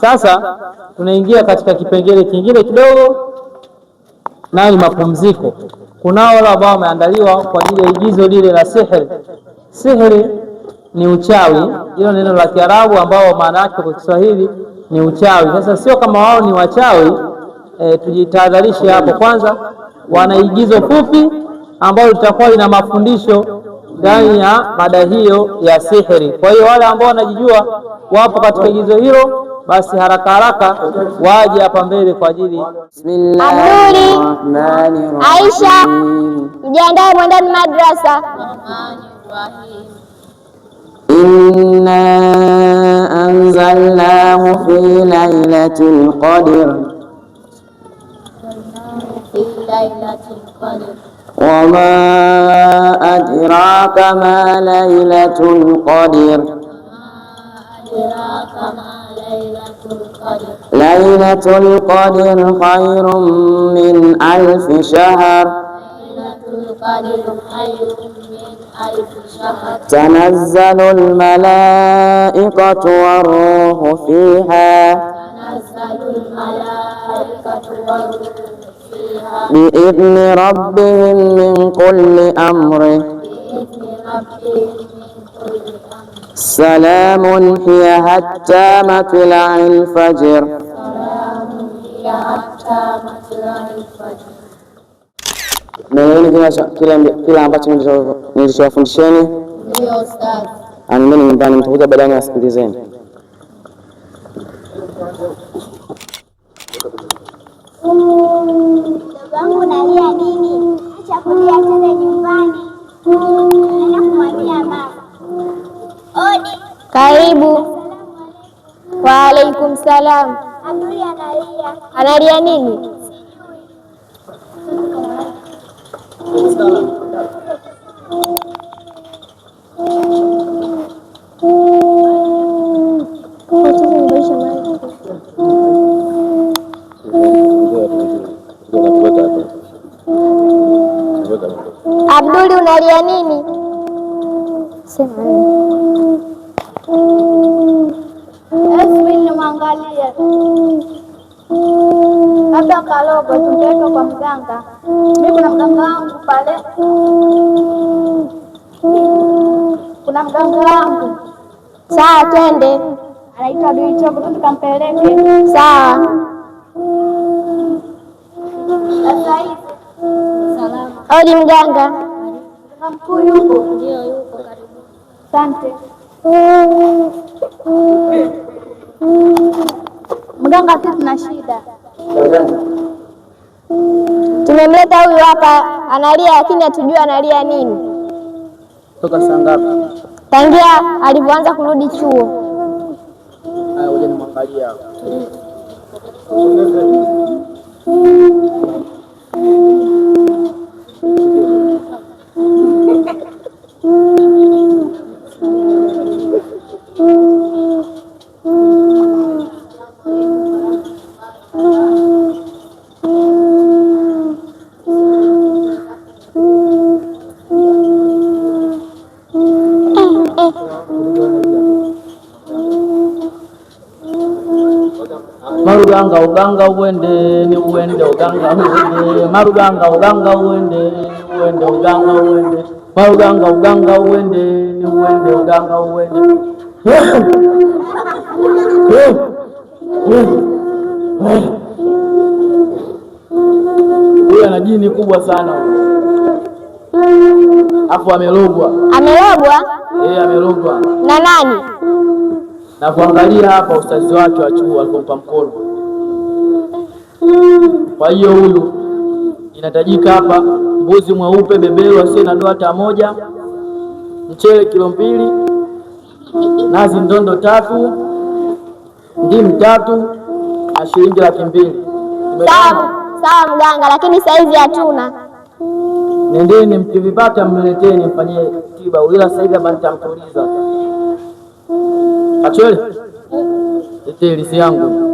Sasa tunaingia katika kipengele kingine kidogo, nayo ni mapumziko. Kunao wale ambao wameandaliwa kwa ajili ya igizo lile la sihiri. Sihiri ni uchawi, hilo neno la Kiarabu ambao maana yake kwa Kiswahili ni uchawi. Sasa sio kama wao ni wachawi, tujitahadharishe hapo. Kwanza wana igizo fupi ambalo litakuwa lina mafundisho ndani ya mada hiyo ya sihiri. Kwa hiyo wale ambao wanajijua wapo katika igizo hilo, basi haraka haraka waje hapa mbele kwa ajili. Bismillahirrahmanirrahim. Aisha, mjiandae mwendani madrasa. Inna anzalnahu fi lailatul qadr. وما أدراك ما ليلة القدر. ليلة القدر خير من 1000 شهر. تنزل الملائكة والروح فيها بإذن ربهم من كل أمر. سلام هي حتى مطلع الفجر. Kila ambacho nilichowafundisheni. Ndio ustaz. Mimi nyumbani mtakuja baadaye nasikilizeni. Wangu nalia nini? Acha kulia, tena nyumbani. Naenda kumwambia mama. Odi. Karibu. Wa alaikum salam. Abduli analia. Analia nini? Abduli unalia nini? Sema. Eswini mwangalia. Labda kalogo tungeka kwa mganga. Mimi kuna mganga wangu pale. Kuna mganga wangu. Sawa, twende. Anaitwa Duichogo, tukampeleke. Sawa. Sasa hivi. Salama. Odi mganga. Mkuu yuko? Ndio yuko, karibu. Asante. Mganga, sisi tuna shida. Tumemleta huyu hapa analia, lakini hatujui analia nini. Toka saa ngapi? Tangia alipoanza kurudi chuo. Haya, ngoja nimwangalie hapo. Maruganga uganga uende ni uende uganga uende. Maruganga uganga uende ni uende uganga uende. Maruganga uganga uende ni uende uganga uende. Huyu ana jini kubwa sana. Afu amelogwa. Amelogwa? Amelogwa. Na nani? Na kuangalia hapa ustazi wake wa chuo alipompa mkono. Kwa hiyo huyu inatajika hapa mbuzi mweupe beberu asiye na doa hata moja, mchele kilo 2, nazi ndondo 3, ndimu 3, na shilingi 200,000. Sawa mganga, lakini saizi hatuna. Nendeni mkivipata mleteni mfanyie tiba, ila sasa hivi hapa nitamtuliza. Achele. Lisi yangu.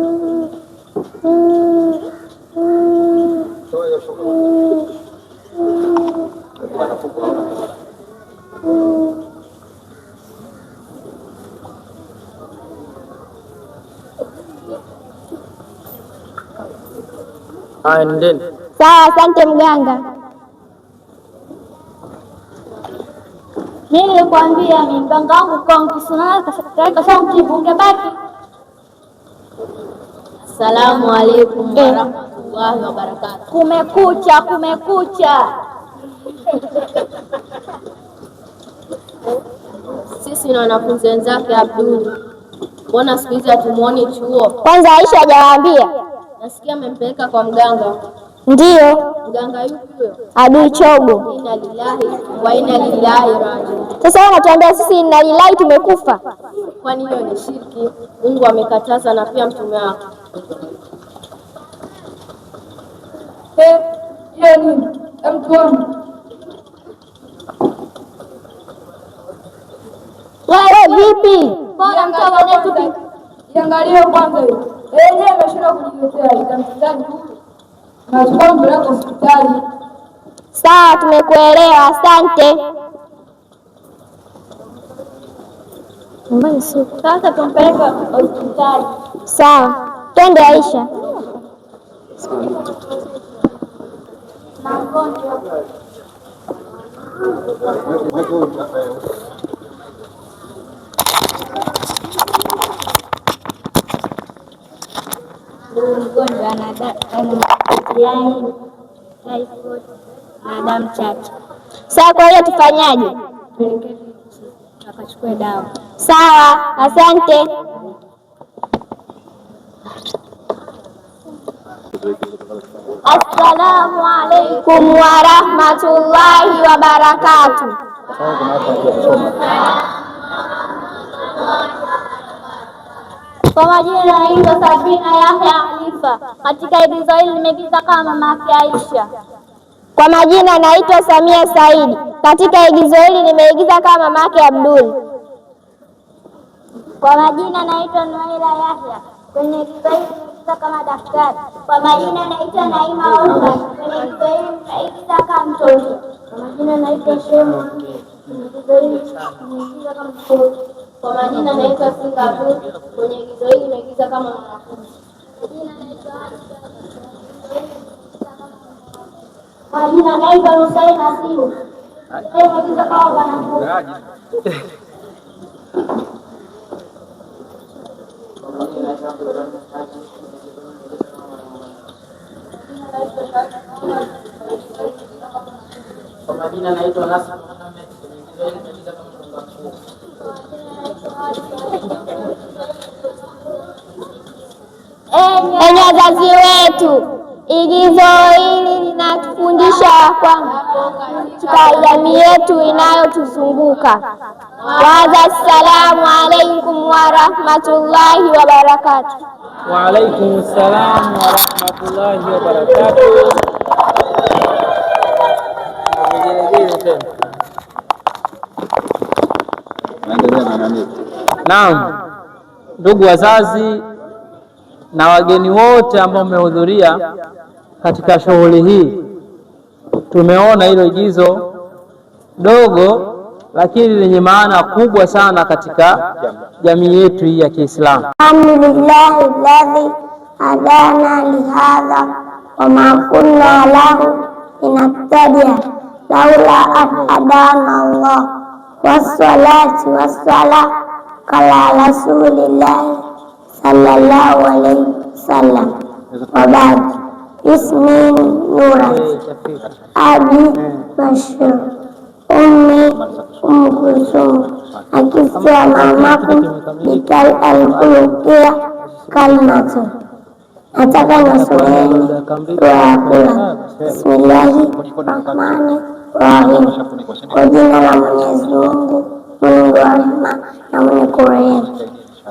Aendeni. Sawa, asante mganga. Mimi nilikwambia ni mganga wangu kwa mkisunana kasha mtibu ungebaki. Asalamu alaykum wa rahmatullahi wa barakatuh. Kumekucha, kumekucha. Sisi na wanafunzi wenzake Abdul, mbona siku hizi hatumuoni chuo? Kwanza Aisha hajawaambia. Nasikia amempeleka kwa mganga. Ndiyo. Mganga yupi huyo? Adui Chogo. Inna lillahi wa inna ilaihi rajiun. Sasa wewe unatuambia sisi inna lillahi tumekufa? Kwani hiyo ni shirki? Mungu amekataza na pia mtume wake. Hiyo ni mtume. Wewe vipi? Bora mtawa wetu iangalie kwanza hiyo. Yeye ameshinda kujitetea itamtikaji huko. Nachukua mpeleka hospitali. Sawa, tumekuelewa, asante. Sasa tumpeleka hospitali. Sawa, twende Aisha. Mgonjwa ana typhoid na damu chache. Sasa kwa hiyo tufanyaje? Akachukue dawa. Sawa, asante. Assalamu alaikum wa rahmatullahi wa barakatuh. Kwa majina naitwa Sabina Yahya Alifa. Katika igizo hili nimeigiza kama mama yake Aisha. Kwa majina naitwa Samia Saidi. Katika igizo hili nimeigiza kama mama yake Abdul. Kwa majina naitwa Nuaila Yahya. Kwenye igizo hili nimeigiza kama daktari. Kwa majina naitwa Naima Osman. Kwenye igizo hili nimeigiza kama mtoto. Kwa majina naitwa Shemu. Kwenye igizo hili nimeigiza kama mtoto. Kwa majina naitwa Singa Abdul. Kwenye igizo hili nimeigiza kama mwanafunzi. Majina naitwa Hussein Asimu. Nimeigiza kama mwanafunzi. Kwa majina naitwa Nasr. Enyi wazazi wetu, igizo hili linatufundisha kwamba katika jamii yetu inayotuzunguka. Waza, assalamu alaikum wa rahmatullahi wa barakatuh. Wa alaikum assalam wa rahmatullahi wa barakatuh. Naam, ndugu wazazi na wageni wote ambao mmehudhuria katika shughuli hii, tumeona hilo igizo dogo lakini lenye maana kubwa sana katika jamii yetu hii ya Kiislamu. Alhamdulillahi alladhi hadana lihadha wa ma kunna lahu linahtadiya laula an hadana Allah wassalatu wassalam ala rasulillahi sallallahu alayhi wasallam. Wa ba'd, ismi Nurat Abi Bashir Ummi Kulsum akisema mamakum bikal al-khuluqiyya kalimatu. Nataka nasomeni dua ya kula. Bismillahi rahmani rahim. Kwa jina la Mwenyezi Mungu mwingi wa rehema na mwenye kurehemu.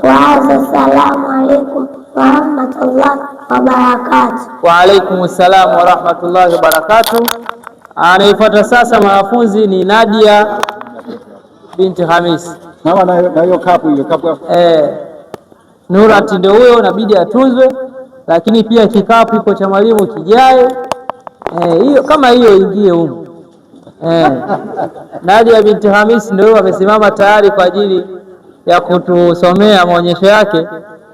Waadha, assalamu alaikum wa rahmatullahi wa barakatuh. Wa alaikum assalam wa rahmatullahi wa barakatuh. Anayefuata sasa mwanafunzi ni Nadia binti Hamis. Na hiyo kapu Nurat ndio huyo, inabidi atunzwe, lakini pia kikapu iko cha mwalimu kijae. Hiyo kama hiyo ingie huko. Nadia binti Hamis ndio amesimama tayari kwa ajili ya kutusomea maonyesho yake,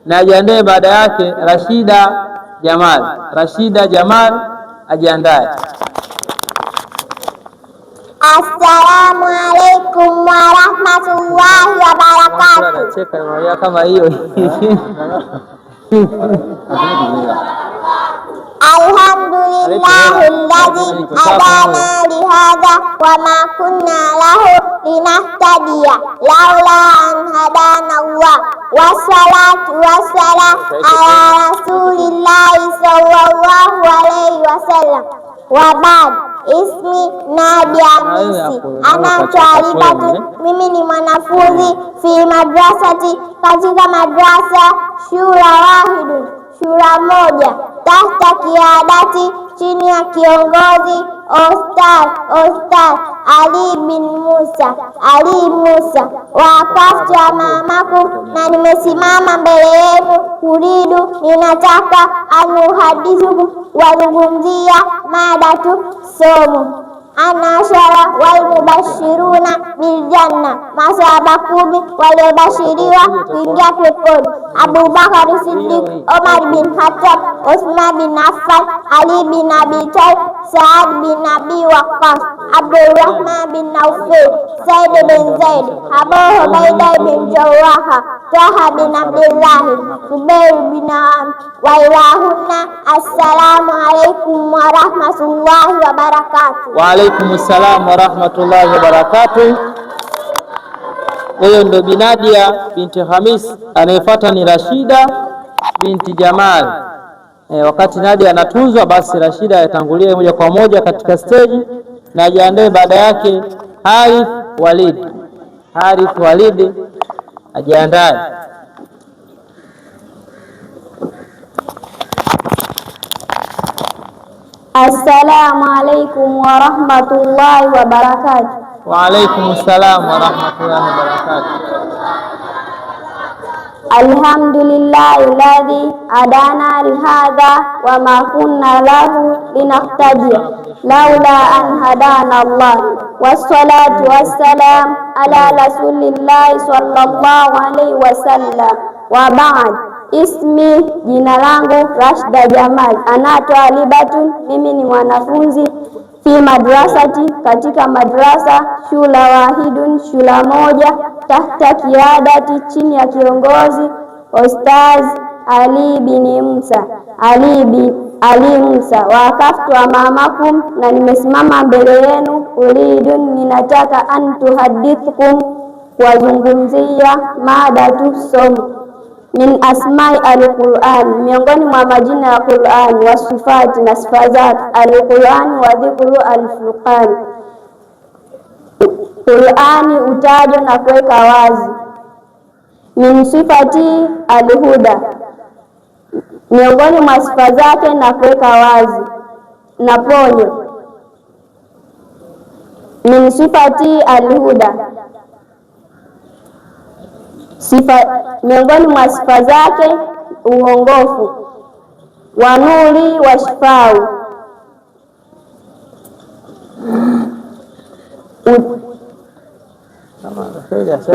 na ajiandae baada yake Rashida Jamal. Rashida Jamal ajiandae. Assalamu alaikum warahmatullahi wabarakatuh. Cheka kama hiyo. Alhamdulillahi alladhi hadana lihadha wa ma kunna lahu linahtadiya laula an hadana Allah. Wassalatu wassalam ala rasulillahi sallallahu alayhi wasallam. Wa ba'd. Ismi Nadia Hamisi, ana Taalibatu, mimi ni mwanafunzi fi madrasati, katika madrasa shura wahidun, shura moja, tahta kiadati, chini ya kiongozi Ustadh Ali bin Musa, Ali Musa. Waqaftu amamakum, na nimesimama mbele yenu, kuridu, ninataka, anuhadithukum, wazungumzia mada tu somo. Anashara walmubashiruna biljanna, masahaba 10 waliobashiriwa kuingia peponi. Abubakar Siddiq, Omar bin Khattab, Uthman bin Affan, Ali bin Abi Talib, Saad bin Abi Waqqas, Abdurrahman bin Aufil, Said bin Zaid, Abu Hubaida bin Jarrah, Taha bin Abdullah, Zubair bin Am, wa ilahunna. Assalamu alaikum warahmatullahi wabarakatuh. Wa alaikum assalam warahmatullahi wabarakatuh. Huyo ndo Binadia binti Hamis. Anayefuata ni Rashida binti Jamal. Wakati Nadia anatunzwa, basi Rashida atangulie moja kwa moja katika stage na ajiandae. Baada yake Harith Walid ajiandae. Assalamu alaikum warahmatullahi wabarakatuh. Wa alaikum assalam warahmatullahi wabarakatuh. Alhamdulillahi alladhi hadana lihadha wa ma kunna lahu linahtadiya laula an hadana Allah. Wassalatu wassalam ala rasulillahi sallallahu alaihi wasallam. Wa ba'd. Ismi, jina langu Rashida Jamal, ana Taalibatu, mimi ni mwanafunzi fi madrasati, katika madrasa shula wahidun, shula moja, tahta kiadati, chini ya kiongozi Ustadh Ali bin Musa, Ali Musa. Waqaftu amamakum, na nimesimama mbele yenu, uridun, ninataka, antuhadithukum, kuwazungumzia mada tu somo. Min asmai al-Qur'an, miongoni mwa majina ya Qur'an, wa sifati, na sifa zake, al-Qur'an wa dhikru al-Furqan. Qur'ani utajwa na kuweka wazi. Min sifati al-huda, miongoni mwa sifa zake na kuweka wazi na ponyo. Min sifati al-huda, miongoni mwa sifa zake uongofu. Wa nuri wa shifau,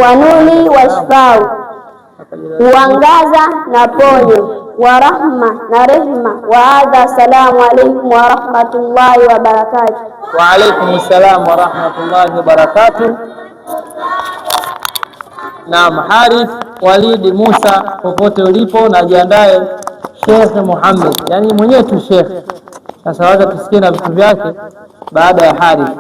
wa nuri wa shifau, uangaza na ponyo. Wa rahma, na rehma. Wa hadha. Assalamu alaikum wa rahmatullahi wa barakatuh. Wa alaikum assalam wa rahmatullahi wa barakatuh. Naam, Harith Walid Musa, popote ulipo, na jiandae. Sheikh Muhammad, yani mwenyewe tu Sheikh. Sasa wacha tusikie na vitu vyake baada ya Harith.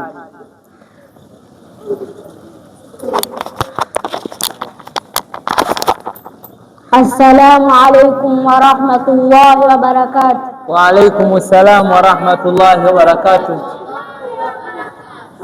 Assalamu alaikum wa rahmatullahi wa barakatuh. Wa alaikum assalam wa rahmatullahi wa barakatuh.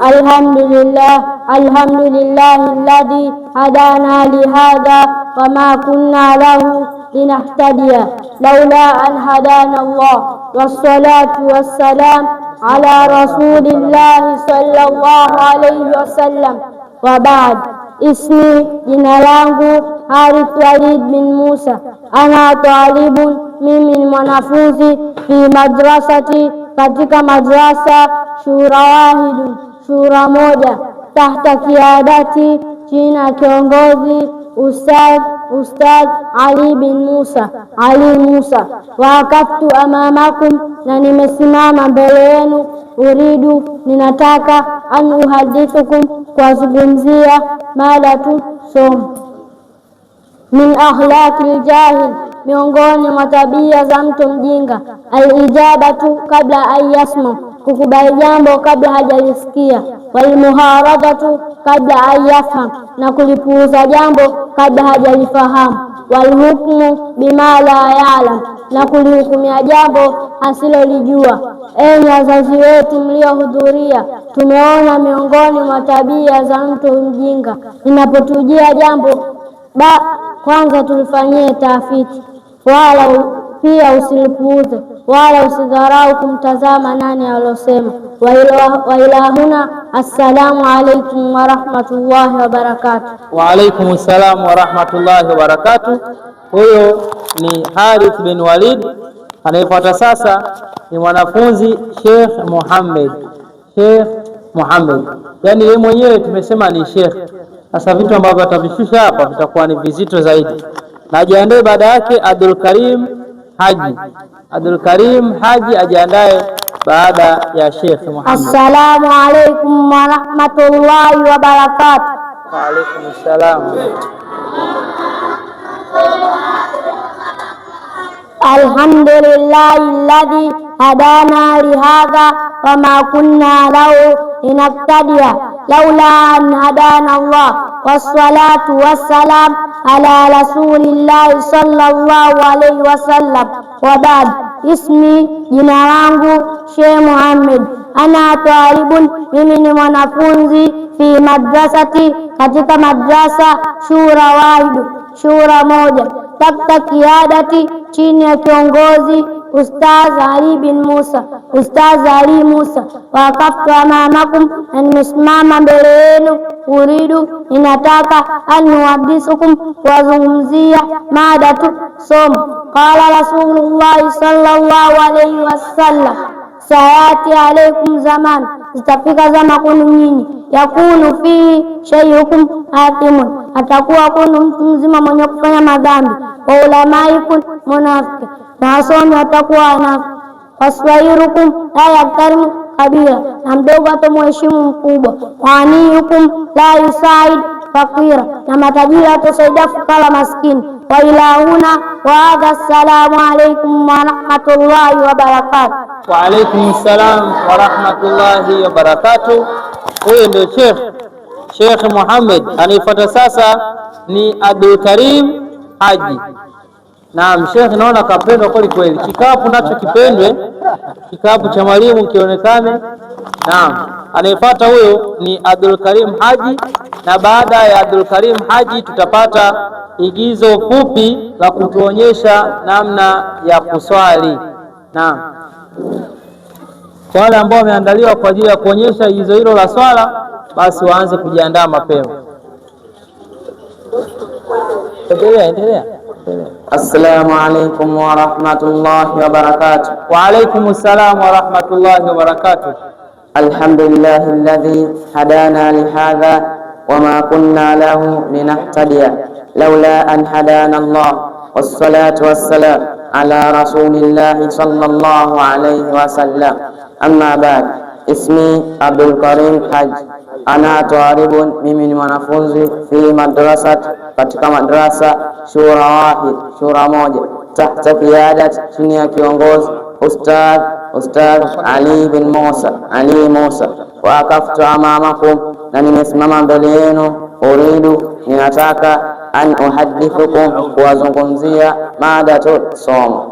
Alhamdulillah alladhi hadana lihadha wa ma kunna lahu linahtadiya laula an hadana Allah. Wassalatu wassalam ala rasulillahi sallallahu alayhi wasallam. Wa ba'd. Ismi, jina langu Harith Walid bin Musa, ana Taalibun, mimi ni mwanafunzi fi madrasati, katika madrasa shura wahidun, shura moja, tahta kiadati, chini ya kiongozi Ustadh Ali bin Musa, Ali Musa. Waqaftu amamakum, na nimesimama mbele yenu. Uridu, ninataka. An uhadithukum, kuwazungumzia. Madatu, somo. Min akhlaqil jahil, miongoni mwa tabia za mtu mjinga. Alijabatu kabla an yasma, kukubali jambo kabla hajalisikia. Walmuharadatu kabla an yafham, na kulipuuza jambo kabla hajalifahamu. Walhukmu bima la ya'lam, na kulihukumia jambo asilolijua. Enyi wazazi wetu mliohudhuria, tumeona miongoni mwa tabia za mtu mjinga. Inapotujia jambo kwanza tulifanyie tafiti, wala pia usilipuuze, wala usidharau kumtazama nani alosema. Wa ilahuna, assalamu alaikum wa rahmatullahi wa barakatuh. Wa alaikum assalam wa rahmatullahi wa barakatuh. Huyo ni Harith bin Walid. Anayefuata sasa ni mwanafunzi Sheikh Muhammad. Yani yeye mwenyewe tumesema ni Sheikh. Sasa vitu ambavyo atavishusha hapa vitakuwa ni vizito zaidi. Na ajiandae baada yake Abdul Karim Haji ajiandae baada ya Sheikh Muhammad. Assalamu alaikum wa rahmatullahi wa barakatuh. Wa alaikum assalam. Alhamdulillahi alladhi hadana lihadha wa ma kunna lahu linahtadiya laula an hadana Allah. Wassalatu wassalam ala rasulillahi sallallahu alayhi wasallam. Wa ba'd. Ismi, jina langu Sheikh Muhammad. Ana talibun, mimi ni mwanafunzi. Fi madrasati, katika madrasa. Shura wahidu, shura moja. Takta kiadati, chini ya kiongozi Ustadh Ali bin Musa, Ustadh Ali Musa. Waqaftu amamakum, na nimesimama mbele yenu. Uridu, ninataka. An nuhaddithukum, kuwazungumzia. Madatu, somo. Qala Rasulullah sallallahu alayhi wasallam, sayati alaikum zaman, zitafika zama kwenu nyinyi. Yakunu fi shay'ukum hakimun, atakuwa kwenu mtu mzima mwenye kufanya madhambi. Wa ulamaikum munafiki, na wasomi watakuwa wanafiki. Waswairukum la yaktarimu kabira, na mdogo atamheshimu mkubwa. Waniyukum la yusaid fakira, na matajiri atasaidia fukara maskini. Wa ilahuna wa hadha. Assalamu alaikum wa rahmatullahi wa barakatuh. Wa alaikum assalam wa rahmatullahi wa barakatuh. Huyo ndio Sheikh Muhammad. Anayefuata sasa ni Abdul Karim Haji. Naam, Sheikh naona kapendwa kweli. Kikapu nacho kipendwe, kikapu cha mwalimu kionekane. Naam, anayefuata huyo ni Abdul Karim Haji, na baada ya Abdul Karim Haji tutapata igizo fupi la kutuonyesha namna ya kuswali. Naam, kwa wale ambao wameandaliwa kwa ajili ya kuonyesha igizo hilo la swala, basi waanze kujiandaa mapema. Endelea. Assalamu alaikum wa rahmatullahi wa barakatuh. Wa alaikum assalam wa rahmatullahi wa barakatuh. Alhamdulillahi alladhi hadana lihadha wa ma kunna lahu linahtadiya laula an hadana Allah. Wassalatu wassalam ala rasulillahi sallallahu alayhi wasallam. Amma ba'd. Ismi Abdul Karim Haji. Ana talibun, mimi ni mwanafunzi. Fi madrasat, katika madrasa. Shura wahid, shura moja. Tahta qiyadat, chini ya kiongozi Ustadh Ali bin Musa, Ali Musa. Waqaftu amamakum, na nimesimama mbele yenu. Uridu, ninataka. An uhadithukum, kuwazungumzia. Madatu, somo.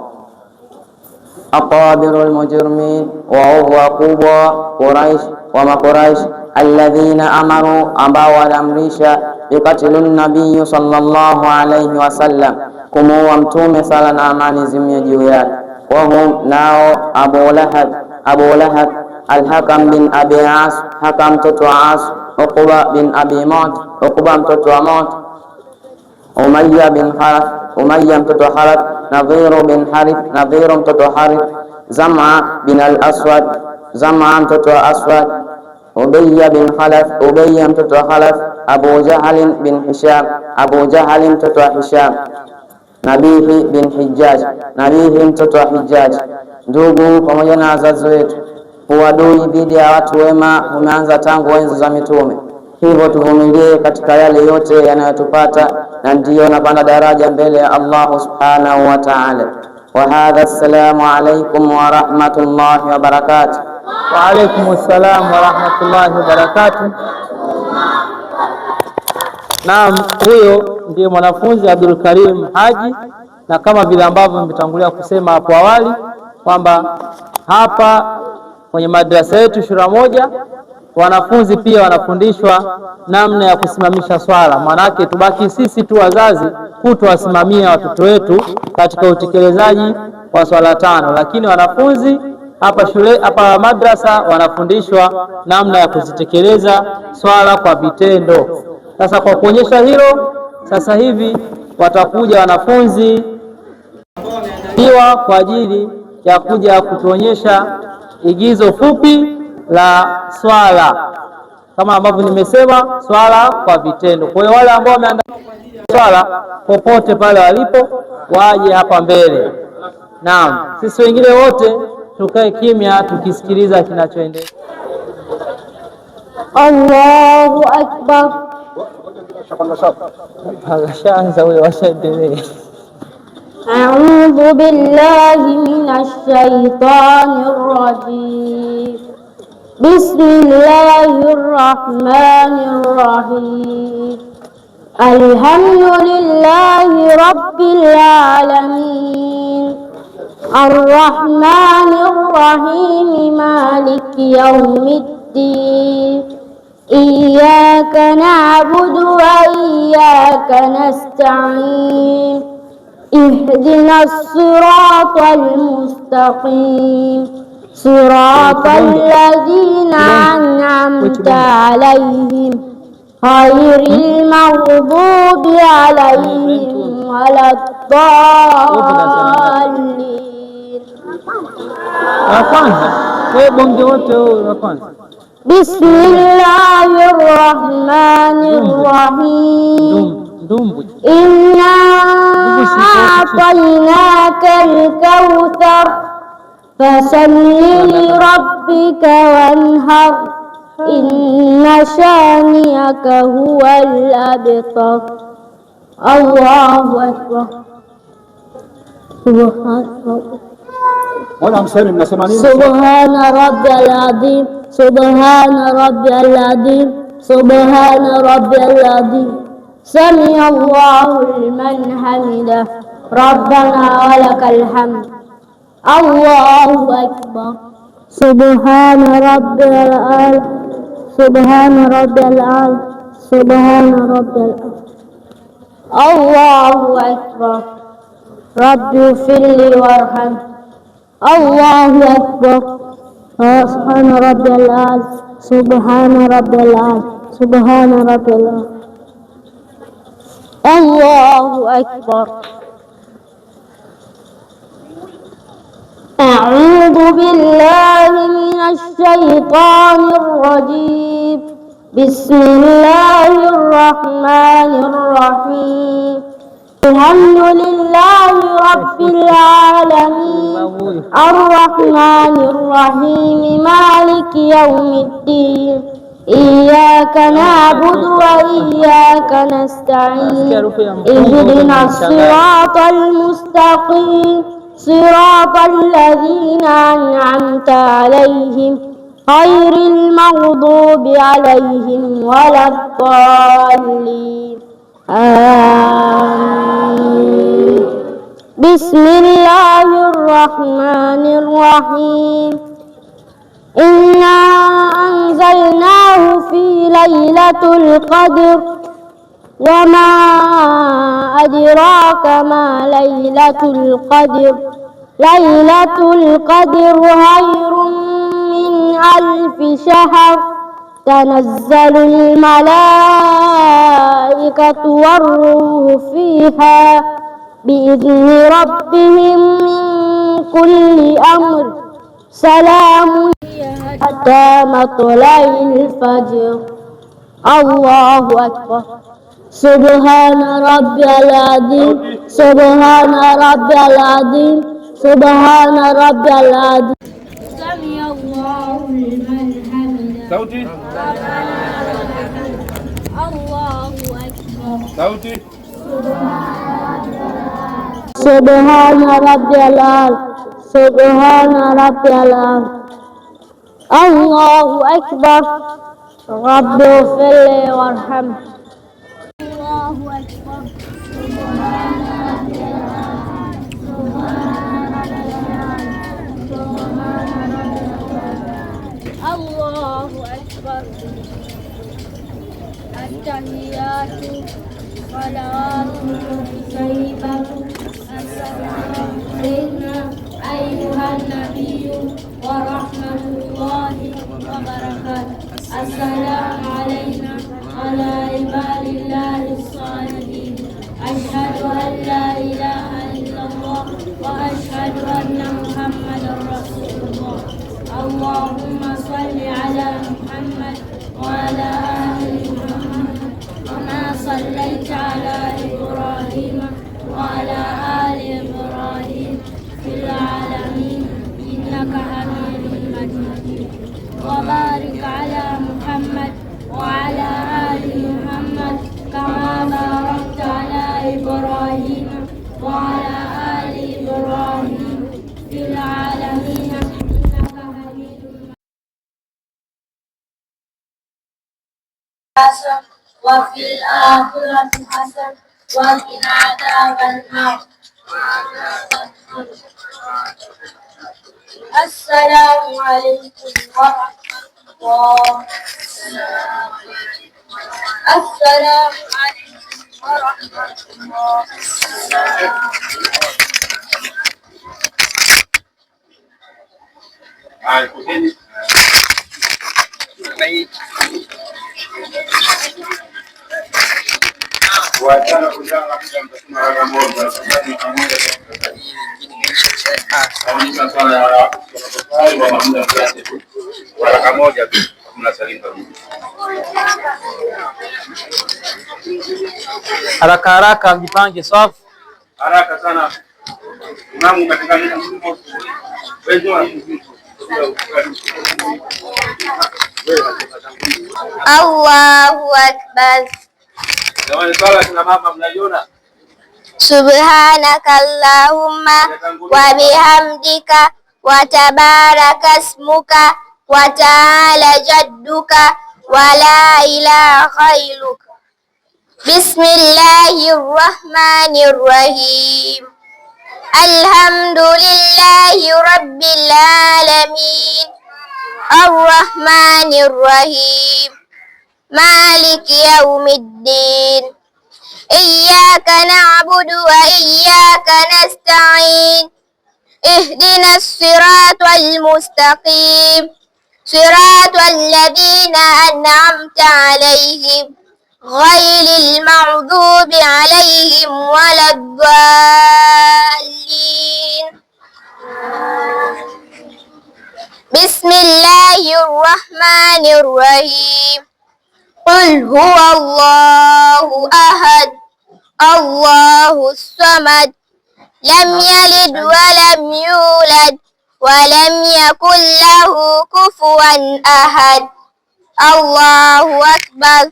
Aqabirul mujrimin, wa kubwa Quraish wa Makuraish. Alladhina amaru, ambao walamrisha. Bikatilun nabiyyu sallallahu alayhi wasallam, kumuua mtume sala na amani zimie juu yake. Wahum, nao Abu Lahab, Al-Hakam bin Abi As, Hakam mtoto wa As, Uqba bin Abi Mu't, Uqba mtoto wa Mu't, Umayya bin Khalaf, Umayya mtoto wa Khalaf, Nadhiru bin Harith, Nadhiru mtoto wa Harith, Zam'a bin Al-Aswad, Zam'a mtoto wa Aswad, Ubayya bin Khalaf, Ubayya mtoto wa Khalaf, Abu Jahl bin Hisham, Abu Jahl mtoto wa Hisham. Nabihi bin Hijjaj, Nabihi mtoto wa Hijjaj. Ndugu pamoja na wazazi wetu, uadui dhidi ya watu wema umeanza tangu enzi za mitume, hivyo tuvumilie katika yale yote yanayotupata, na ndiyo napanda daraja mbele ya Allah subhanahu wa ta'ala. Wa hadha, assalamu alaykum wa rahmatullahi wa barakatuh. Wa alaykum assalam wa rahmatullahi wa barakatuh. Naam, huyo ndiye mwanafunzi Abdul Karim Haji, na kama vile ambavyo nimetangulia kusema hapo awali kwamba hapa kwenye madrasa yetu Shura Moja wanafunzi pia wanafundishwa namna ya kusimamisha swala. Maanake tubaki sisi tu wazazi kutowasimamia watoto wetu katika utekelezaji wa swala tano, lakini wanafunzi hapa madrasa wanafundishwa namna ya kuzitekeleza swala kwa vitendo. Sasa kwa kuonyesha hilo, sasa hivi watakuja wanafunzi kwa ajili ya kuja kutuonyesha igizo fupi la swala, kama ambavyo nimesema, swala kwa vitendo. Kwa hiyo wale ambao wameandaa swala popote pale walipo waje hapa mbele. Naam, sisi wengine wote tukae kimya tukisikiliza kinachoendelea. Allahu akbar. Shaanza ule washaendelea. A'udhu billahi minash shaitanir rajim. Bismillahir rahmanir rahim. Alhamdulillahi rabbil alamin. Arrahmanir rahim. Maliki yawmiddin. إياك نعبد وإياك نستعين. اهدنا الصراط المستقيم. صراط الذين أنعمت عليهم غير المغضوب عليهم ولا الضالين. Bismillahir Rahmanir Rahim. Inna a'tainakal kautsar fasalli li rabbika wanhar. Inna shaniyaka huwal abtar. Allahu akbar. Subhana rabbiyal azim. Subhana rabbiyal azim. Subhana rabbiyal azim. Sami'a Allahu liman hamidah. Rabbana walakal hamd. Allahu akbar. Subhana rabbiyal a'la. Subhana rabbiyal a'la. Subhana rabbiyal a'la. Allahu akbar. Rabbi ighfirli warham. Allahu akbar. Subhana rabbiyal a'la. Subhana rabbiyal a'la. Subhana rabbiyal a'la. Allahu akbar. A'udzu billahi minasy syaithanir rajim. Bismillahir rahmanir rahim. Alhamdulillahi rabbil alamin. Ar-rahmanir rahim. Maliki yawmiddin. Iyyaka na'budu wa iyyaka nasta'in. Ihdinas siratal mustaqim. Siratal ladzina an'amta 'alaihim ghairil maghdubi 'alaihim waladdallin. Amin. Bismillahirrahmanirrahim. Inna anzalnahu fi lailatul qadr. Wa ma adraka ma lailatul qadr. Lailatul qadr khairun min alfi shahr. Tanazzalul malaikatu warruhu fiha bi'izni rabbihim min kulli amr. Salamun hatta matla'il fajr. Allahu akbar. Subhana rabbiyal azim. Subhana rabbiyal azim. Subhana rabbiyal azim. Sami Allahu liman hamida. Sauti. Allahu akbar. Sauti. Subhana rabbiyal azim. Subhana rabbiyal azim. Allahu akbar. Rabbi ighfirli warhamni. Allahu akbar. Allahu akbar. At-tahiyatu salawatu thayyibatu assalamu alayna ayyuhan nabiyyu wa rahmatullahi wa barakatuh. Assalamu alayna ala ibadillahi s-salihin. Ashhadu an la ilaha illallah wa ashhadu anna Muhammadan rasulullah. Allahumma salli ala Muhammad wa ala ali Muhammad kama sallaita ala Ibrahim wa ala ali Ibrahim fil alamin innaka hamidun majid. Wa barik ala Muhammad wa ala ali Muhammad kama barakta ala Ibrahim wa ala ali Ibrahim fil alamin innaka hamidun majid. Wa fil akhirati hasan wa qina adzaban nar. Assalamu alaikum warahmatullahi wabarakatuh. Assalamu alaikum Waraka moja tu mnasalimia. Haraka haraka, mjipange safu. Haraka sana. Imamu katika mtu Allahu akbar. Jamani, swala kina mama mnaiona? Subhanaka Allahumma wa bihamdika wa tabaraka ismuka wa ta'ala jadduka wa la ilaha ghairuka. Bismillahirrahmanirrahim. Alhamdulillahi rabbil alamin. Ar-Rahmanir-Rahim. Maliki yaumiddin. Iyyaka na'budu wa iyyaka nasta'in. Ihdinas siratal mustaqim. Siratal ladzina an'amta 'alaihim ghairil maghdubi 'alaihim waladdallin. Bismillahirrahmanirrahim. Qul huwallahu ahad. Allahus samad. Lam yalid wa lam yulad wa lam yakul lahu kufuwan ahad. Allahu akbar.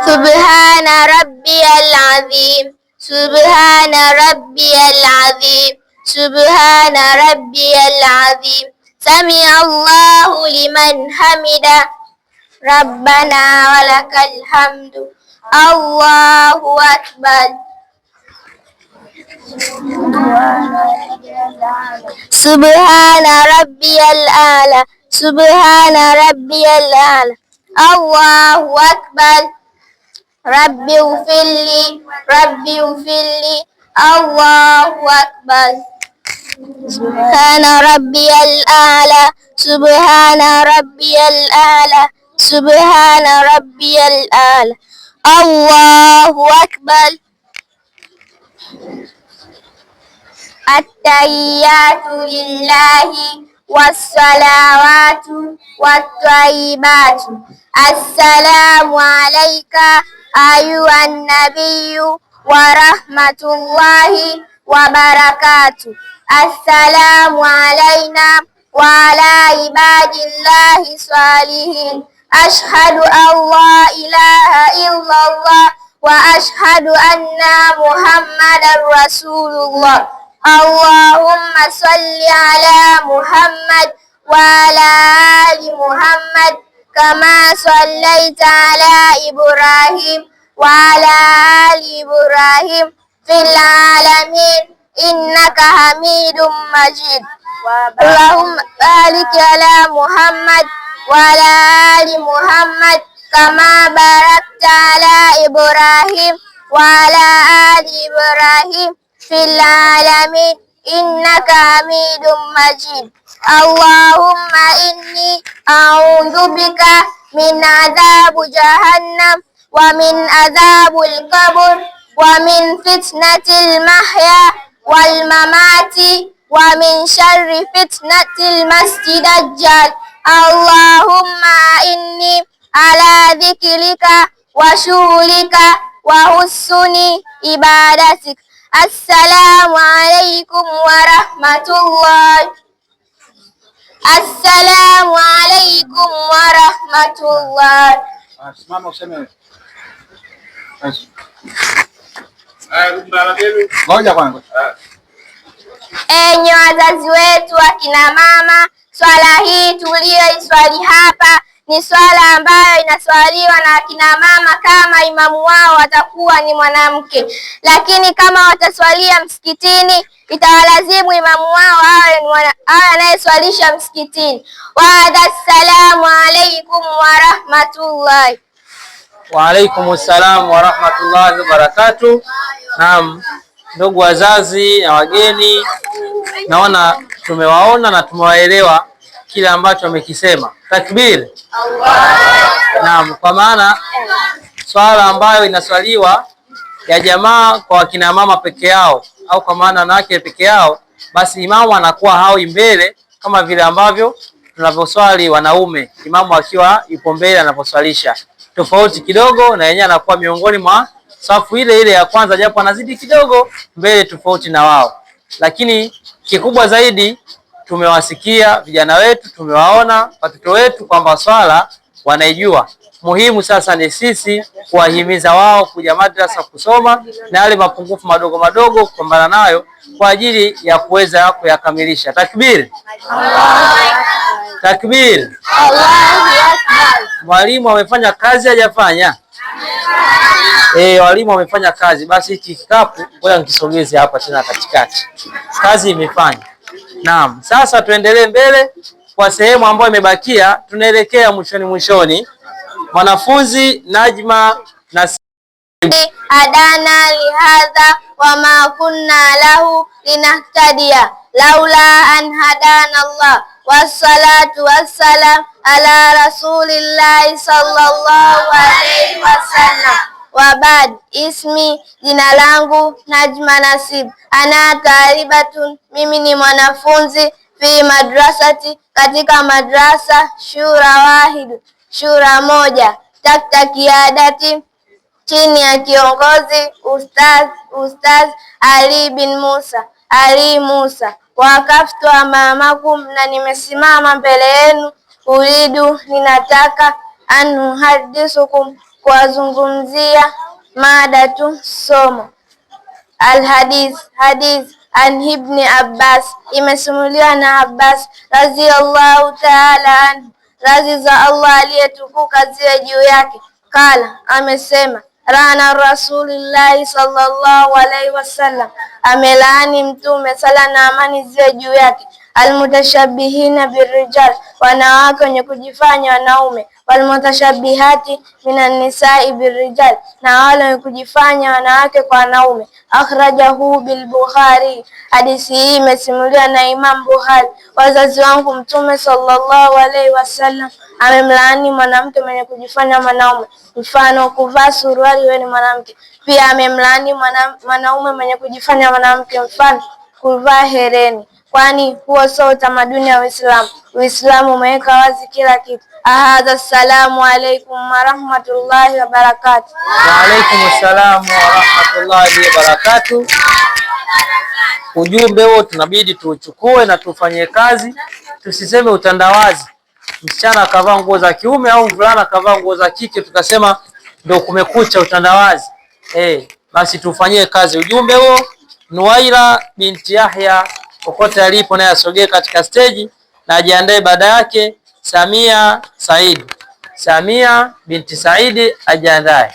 Subhana rabbiyal azim. Subhana rabbiyal azim. Subhana rabbiyal azim. Sami Allahu liman hamida. Rabbana walakal hamdu. Allahu akbar. Subhana rabbiyal a'la. Subhana rabbiyal a'la. Allahu akbar. Rabbi ufilli. Rabbi ufilli. Allahu akbar. Subhana rabbiyal a'la. Subhana rabbiyal a'la. Subhana rabbiyal a'la. Allahu akbar. At-tahiyyatu lillahi wassalawatu wattayyibatu. Assalamu alayka ayuhan nabiyyu wa rahmatullahi wa barakatuh. Assalamu alayna wa ala ibadillahi salihin. Ashhadu an la ilaha illallah wa ashhadu anna Muhammadan Rasulullah. Allahumma salli ala Muhammad wa ala ali Muhammad kama sallaita ala Ibrahim wa ala ali Ibrahim fil alamin innaka Hamidum Majid. Allahumma barik ala Muhammad wa ala ali Muhammad kama barakta ala Ibrahim wa ala ali Ibrahim fil alamin innaka Hamidum Majid. Allahumma inni a'udzu bika min adzabi jahannam wa min adzabil qabr wa min fitnatil mahya wal mamati wa min syarri fitnatil masjid dajjal. Allahumma inni ala dzikrika wa syukrika wa husni ibadatik. Assalamu alaikum warahmatullahi. Assalamu alaikum warahmatullahi. Simama useme. Ngoja kwanza. Enyi wazazi wetu akina mama, swala hii tuliyoiswali hapa ni swala ambayo inaswaliwa na akina mama kama imamu wao atakuwa ni mwanamke, lakini kama wataswalia msikitini itawalazimu imamu wao awe anayeswalisha msikitini. Assalamu alaikum warahmatullahi. Wa alaikum salam wa rahmatullahi wa barakatuh. Naam, ndugu wazazi na wageni, naona tumewaona na tumewaelewa kile ambacho wamekisema. Takbir Allah. Naam, kwa maana swala ambayo inaswaliwa ya jamaa kwa wakina mama peke yao au kwa maana wanawake peke yao, basi imamu anakuwa hawi mbele kama vile ambavyo tunavyoswali wanaume, imamu akiwa yupo mbele anaposwalisha. Tofauti kidogo na yenyewe anakuwa miongoni mwa safu ile ile ya kwanza, japo anazidi kidogo mbele tofauti na wao. Lakini kikubwa zaidi tumewasikia vijana wetu, tumewaona watoto wetu kwamba swala wanaijua. Muhimu sasa ni sisi kuwahimiza wao kuja madrasa kusoma na yale mapungufu madogo madogo kupambana nayo kwa ajili ya kuweza kuyakamilisha. Takbir Allah. Takbir Allah. Mwalimu amefanya kazi hajafanya? Walimu wamefanya kazi. Basi hiki kikapu ngoja nikisogeze hapa tena katikati. Kazi imefanya. Naam, sasa tuendelee mbele kwa sehemu ambayo imebakia, tunaelekea mwishoni. Mwanafunzi Najma na hadana lihadha wa ma kunna lahu linahtadiya laula an hadana Allah wassalatu wassalam ala rasulillahi sallallahu alayhi wasallam. Wabad ismi, jina langu Najma Nasib. Ana talibatun, mimi ni mwanafunzi. Fi madrasati, katika madrasa. Shura wahid, shura moja. Takta kiadati, chini ya kiongozi Ustaz Ali bin Musa, Ali Musa. Wakaftu amamakum, na nimesimama mbele yenu. Uridu, ninataka. Anuhadisukum, kuwazungumzia mada tu somo. Alhadith, hadith. An ibn Abbas, imesimuliwa na Abbas radhiyallahu ta'ala anhu, radhi za Allah aliyetukuka ziwe juu yake. Kala, amesema. Rana Rasulillahi sallallahu alaihi wasallam, amelaani Mtume sala na amani ziwe juu yake. Almutashabihina birrijal, wanawake wenye kujifanya wanaume. Walmutashabihati minan nisai birrijal, na wale wenye kujifanya wanawake kwa wanaume. Akhrajahu bil Bukhari, hadithi hii imesimuliwa na Imam Bukhari. Wazazi wangu, Mtume sallallahu alaihi wasallam amemlaani mwanamke mwenye kujifanya mwanaume, mfano kuvaa suruali wewe ni mwanamke. Pia amemlaani mwanaume mwenye kujifanya mwanamke, mfano kuvaa hereni. kwani huo sio utamaduni wa Uislamu. Uislamu umeweka wazi kila kitu. Ahadha, assalamu alaikum warahmatullahi wabarakatuh. Wa alaikum assalam warahmatullahi wabarakatuh. Ujumbe huo tunabidi tuuchukue na tufanye kazi, tusiseme utandawazi, msichana akavaa nguo za kiume au mvulana akavaa nguo za kike tukasema ndio kumekucha utandawazi. Basi tufanyie kazi ujumbe huo. Nuwaira binti Yahya kokote alipo naye asogee katika stage na ajiandae baada yake. Samia Said, Samia binti Said ajiandae.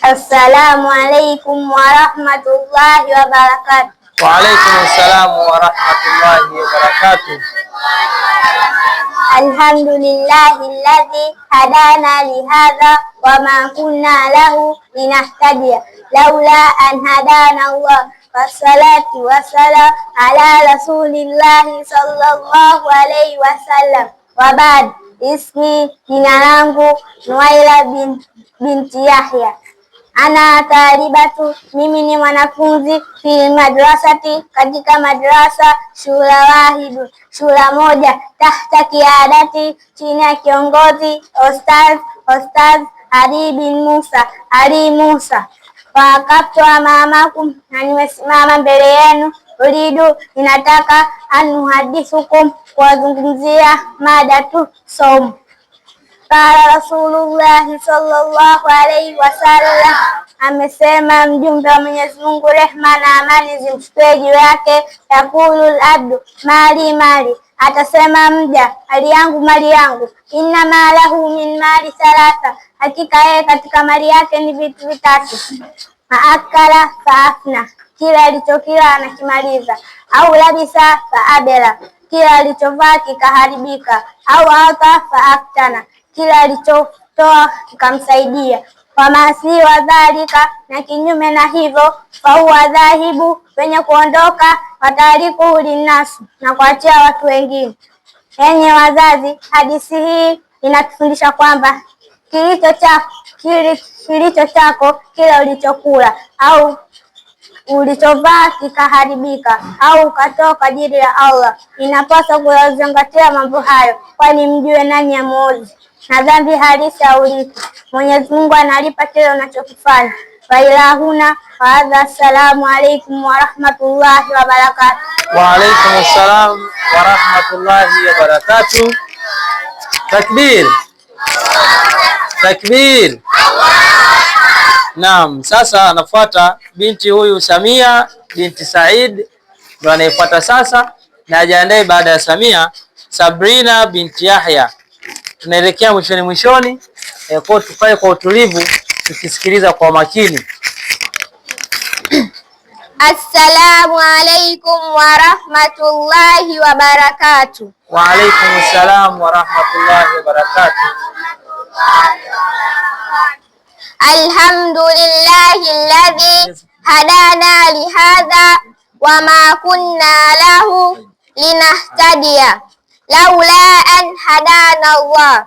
Assalamu alaikum warahmatullahi wabarakatuh. Wa alaikum assalam warahmatullahi wabarakatuh. Alhamdulillahi alladhi hadana lihadha wama kunna lahu linahtadiya laula an hadana Allah. Wassalatu wassalam ala rasulillahi sallallahu alayhi wasallam. Wabad, ismi, jina langu Nuwaira binti Yahya. Ana talibatu, mimi ni mwanafunzi, fi madrasati, katika madrasa, shura wahidu, shura moja, tahta kiadati, chini ya kiongozi Ustaz Ali bin Musa, Ali Musa. Wakati amamakum, na nimesimama mbele yenu, uridu, ninataka anuhadithukum, kuwazungumzia mada tu somo. Qala Rasulullahi sallallahu alayhi wasallam, amesema mjumbe wa Mwenyezi Mungu, rehma na amani zimshukie juu yake, yaqulul abdu mali, atasema mja mali yangu, inna malahu min mali thalatha, hakika yeye katika mali yake ni vitu vitatu. Maakala faafna, kila alichokila anakimaliza, au labisa faabela, kila alichovaa kikaharibika, au ata faaktana, kila alichotoa kikamsaidia. Wamasi wa dhalika, na kinyume na hivyo, fahuwa dhahibu, wenye kuondoka, watariku linnasu, na kuachia watu wengine. Enye wazazi, hadithi hii inatufundisha kwamba kilicho chako kila ulichokula au ulichovaa kikaharibika au ukatoa kwa ajili ya Allah, inapaswa kuyazingatia mambo hayo, kwani mjue nani amuozi na dhambi halisi haulipi. Mwenyezi Mungu analipa kile unachokifanya. Failahuna wa hadha. Assalamu alaikum warahmatullahi wabarakatuh. Wa alaikum assalam warahmatullahi wabarakatuh. Takbir, takbir. Naam, sasa anafuata binti huyu Samia binti Said, ndio anayefuata sasa, na ajiandae baada ya Samia Sabrina binti Yahya. Tunaelekea mwishoni, kwa tukae kwa utulivu tukisikiliza kwa makini. Assalamu alaikum warahmatullahi wabarakatuh. Wa alaikum assalam warahmatullahi wabarakatuh. Alhamdulillahi alladhi hadana lihadha wama kunna lahu linahtadiya laula an hadana Allah.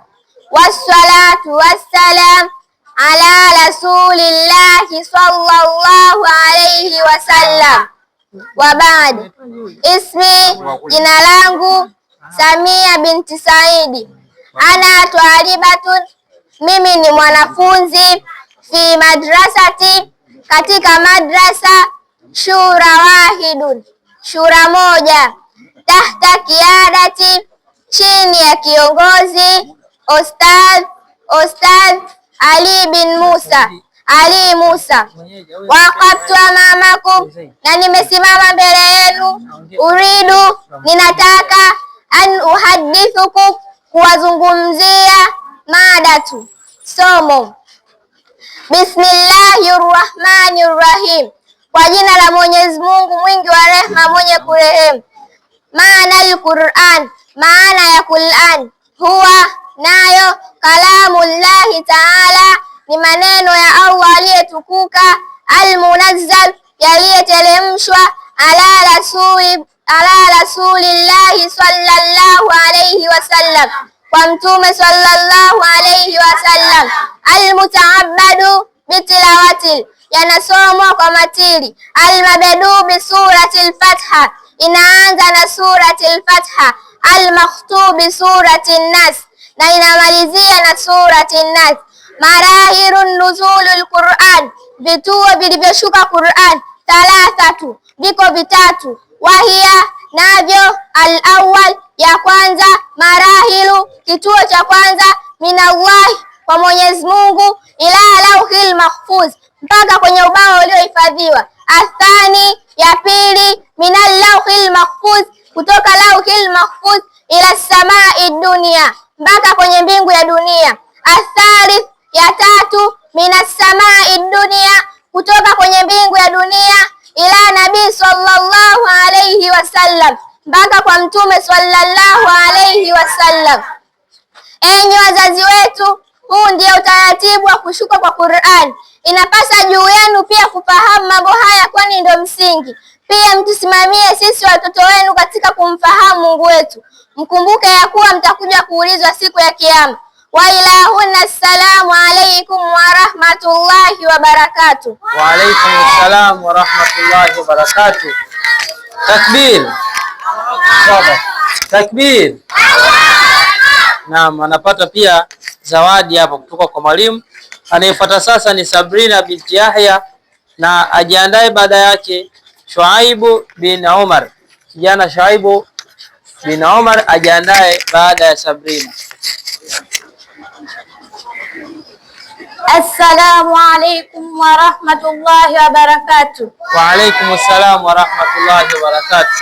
Wassalatu wassalam ala rasulillahi sallallahu alayhi wasallam. Wabad, ismi, jina langu Samia binti Saidi. Ana twalibatun, mimi ni mwanafunzi, fi madrasati, katika madrasa, shura wahidun, shura moja, tahta kiadati, chini ya kiongozi Ustaz Ali bin Musa, Ali Musa. Waqaftu amamakum, na nimesimama mbele yenu, uridu, ninataka an uhadithukum, kuwazungumzia madatu somo. Bismillahirrahmanirrahim, kwa jina la Mwenyezi Mungu mwingi wa rehema mwenye kurehemu. Maana al-Qur'an, maana ya Qur'an, huwa nayo kalamullahi ta'ala, ni maneno ya Allah aliyetukuka, al-munazzal, yaliyeteremshwa, ala rasulillahi sallallahu alayhi wasallam, kwa Mtume sallallahu alayhi wasallam. Almutaabadu bitilawati, yanasomwa kwa matili. Almabedu bisurati lfatha, inaanza na surati lfatha. Almakhtu bisurati nnas, na inamalizia na surati nnas. Marahiru nuzulu lquran, vituo vilivyoshuka Quran. Thalathatu, viko vitatu. Wahia, navyo. Alawwal, ya kwanza. Marahilu, kituo cha kwanza. Minallahi, kwa Mwenyezi Mungu. Ila lauhil mahfuz, mpaka kwenye ubao uliohifadhiwa. Athani, ya pili. Minal lauhil mahfuz, kutoka lauhil mahfuz. Ila samai dunia, mpaka kwenye mbingu ya dunia. Athalith, ya tatu. Minas samai dunia, kutoka kwenye mbingu ya dunia. Ila nabii sallallahu alayhi wasallam, mpaka kwa Mtume sallallahu alayhi wasallam. Enyi wazazi wetu, huu ndio utaratibu wa kushuka kwa Qur'an. Inapasa juu yenu pia kufahamu mambo haya, kwani ndio msingi. Pia mtusimamie sisi watoto wenu katika kumfahamu Mungu wetu. Mkumbuke ya kuwa mtakuja kuulizwa siku ya Kiyama. Wa ilahuna, assalamu alaykum wa rahmatullahi wa barakatuh. Wa alaykum assalam wa rahmatullahi wa barakatuh. Takbir. Takbir. Naam, anapata pia zawadi hapo kutoka kwa mwalimu. Anayefuata sasa ni Sabrina binti Yahya, na ajiandae baada yake Shuaibu bin Omar. Kijana Shuaibu bin Omar ajiandae baada ya Sabrina. Assalamu alaykum wa rahmatullahi wa barakatuh. Wa alaykum assalam wa rahmatullahi wa barakatuh.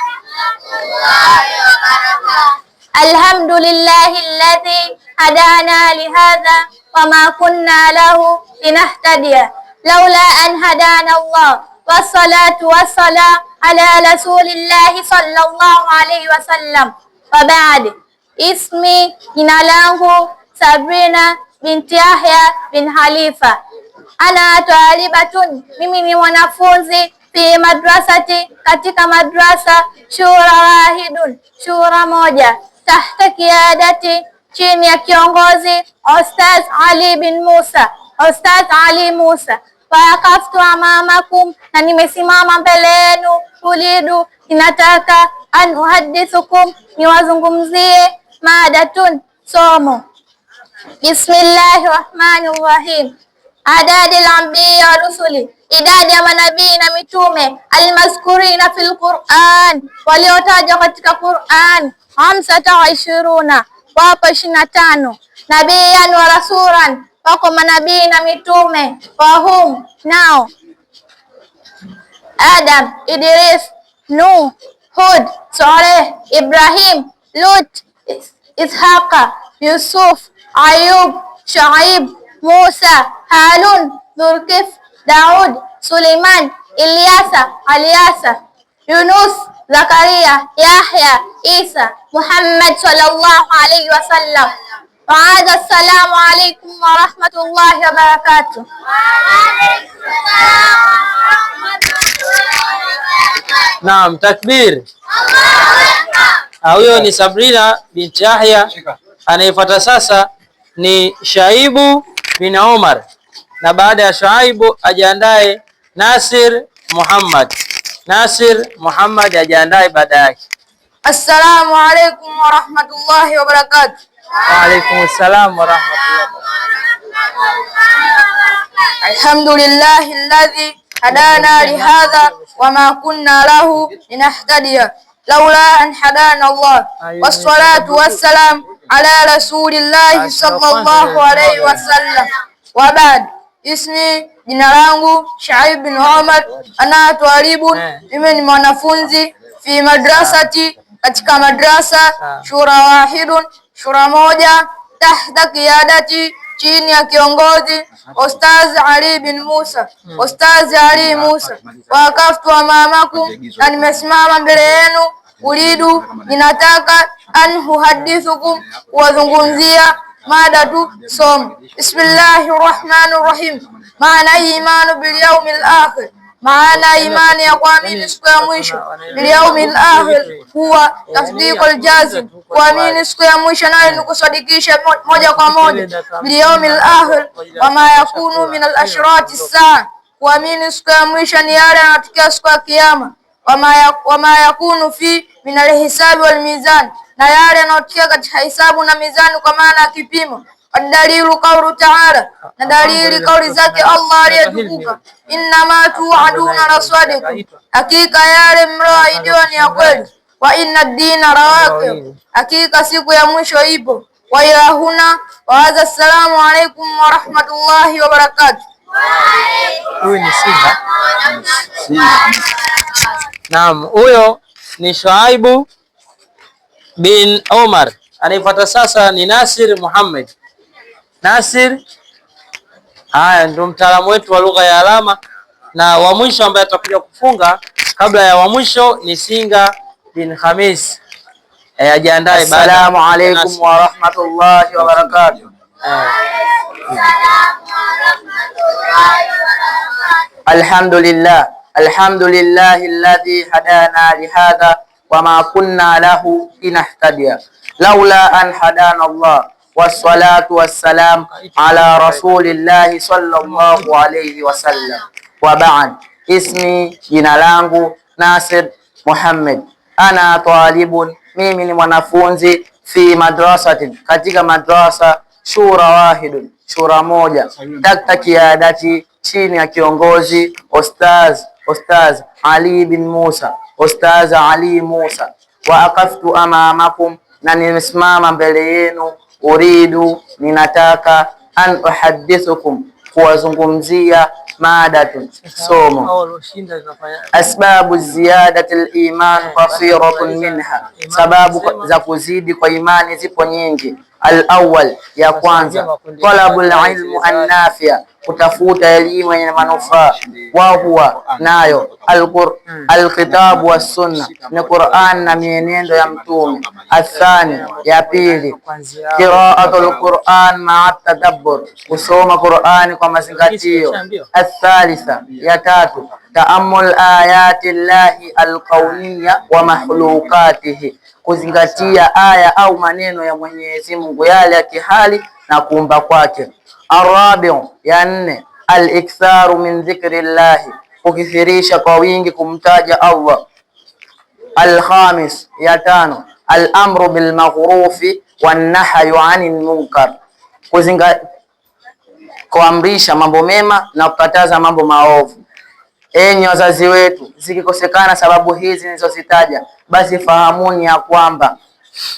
Alhamdulillahi alladhi hadana lihadha wa ma kunna lahu linahtadiya laula an hadana Allah, wassalatu wassalam ala rasulillahi sallallahu alayhi wasallam. Wa ba'd. Ismi, jina langu Sabrina binti Yahya bin Khalifa. Ana talibatun, mimi ni mwanafunzi. Fi madrasati, katika madrasa. Shura wahidun, shura moja. Tahta kiadati, chini ya kiongozi Ustaz Ali bin Musa, Ustaz Ali Musa. Waqaftu amamakum, na nimesimama mbele yenu. Ulidu, ninataka. An uhadithukum, niwazungumzie. Madatun, somo. Bismillahir Rahmanir Rahim. Adadil anbiya wa rusuli, idadi ya manabii na mitume. Almazkurina fil Qur'an, waliotajwa katika Qur'an. 25, wapo 25. Nabiyan wa rasulan, wako manabii na mitume. Wahum, nao. Adam, Idris, Nuh, Hud, Saleh, Ibrahim, Lut, Ishaqa, Yusuf, Ayub, Shuaib, Musa, Harun, Dhulkif, Daud, Suleiman, Ilyasa, Alyasa, Yunus, Zakaria, Yahya, Isa, Muhammad sallallahu alayhi wasallam. Wa hadha, assalamu alaykum wa rahmatullahi wa barakatuh. Naam, takbir. Huyo ni Sabrina binti Yahya. Anayefuata sasa ni Shaibu bin Omar, na baada ya Shuaibu ajiandae Nasir Muhammad. Nasir Muhammad ajiandae baada yake. Assalamu alaykum wa rahmatullahi wa barakatuh. Wa alaykum assalam wa rahmatullahi wa barakatuh. Alhamdulillahi alladhi hadana lihadha wa ma kunna lahu linahtadiya laula an hadana Allah, wassalatu wassalam ala rasulillahi sallallahu alayhi wasallam. Wa ba'd. Ismi, jina langu Shuaib bin Omar. Ana twalibun, mimi ni mwanafunzi. Fi madrasati, katika madrasa. Shura wahidun, shura moja. Tahta qiyadati, chini ya kiongozi Ustaz Ali bin Musa, Ustaz Ali Musa. Waqaftu amamakum, na nimesimama mbele yenu. Ulidu, ninataka. An uhadithukum, kuwazungumzia. Madatu, somo. Bismillahir Rahmanir Rahim. Maana imanu bil yawmil akhir, maana imani ya kuamini siku ya mwisho, bil yaumil akhir, huwa tasdiqul jazim, kuamini siku ya mwisho nayo ni kusadikisha moja kwa moja bil yaumil akhir, wama yakunu min al ashrati saa, kuamini siku ya mwisho ni yale yanatokea siku ya kiyama, wama yakunu fi min al hisabi wal mizan, na yale yanayotokea katika hisabu na mizani, kwa maana ya kipimo. Dalilu qawlu ta'ala, na dalili kauli zake Allah aliyetukuka, innama tu'aduna lasadiq, hakika yale mlioahidiwa ni ya kweli. Wa inna ad-dina lawaqi, hakika siku ya mwisho ipo. Wa ilahuna wa hadha. Assalamu alaykum wa rahmatullahi wa barakatuh. Huyu ni Singa. Naam, huyo ni Shuaibu bin Omar. Anayefuata sasa ni Nasir Muhammad. Nasir, haya ndio mtaalamu wetu wa lugha ya alama, na wa mwisho ambaye atakuja kufunga kabla ya wa mwisho ni Singa bin Khamis. Ajiandae. Assalamu alaykum wa rahmatullahi wa barakatuh. Alhamdulillah alladhi hadana lihadha wama kunna lahu linahtadiya laula an hadana Allah, wassalatu wassalam ala rasulillahi sallallahu alayhi wasallam. Wa ba'd, ismi, jina langu Nasir Muhammad, ana talibun, mimi ni mwanafunzi, fi madrasatin, katika madrasa, shura wahidun, shura moja, takta kiadati, chini ya kiongozi Ustaz Ali bin Musa, Ustaz Ali Musa. Wa aqaftu amamakum, na nimesimama mbele yenu, uridu, ninataka, an uhaddithukum, kuwazungumzia madatun, somo, asbabu ziyadati al-iman kasiratun minha, sababu za kuzidi kwa imani zipo nyingi. Al-awwal, ya kwanza, talabul ilmu an-nafi', kutafuta elimu yenye manufaa. Wa huwa, nayo, al-kitabu was sunna, ni Qur'an na mienendo ya Mtume. Athani, ya pili, qira'atul Qur'an ma'a tadabbur, kusoma Qur'ani kwa mazingatio. Athalitha, ya tatu, ta'ammul ayati llahi al-kawniyya wa mahlukatihi, kuzingatia aya au maneno ya Mwenyezi Mungu yale ya kihali na kuumba kwake. Arabiu, ya nne, al-iktharu min dhikrillahi, kukithirisha kwa wingi kumtaja Allah. Al-khamis, ya tano, al-amru bil ma'rufi wan nahyu 'anil munkar, kuamrisha mambo mema na kukataza mambo maovu. Enyi wazazi wetu, zikikosekana sababu hizi nilizozitaja, basi fahamuni ya kwamba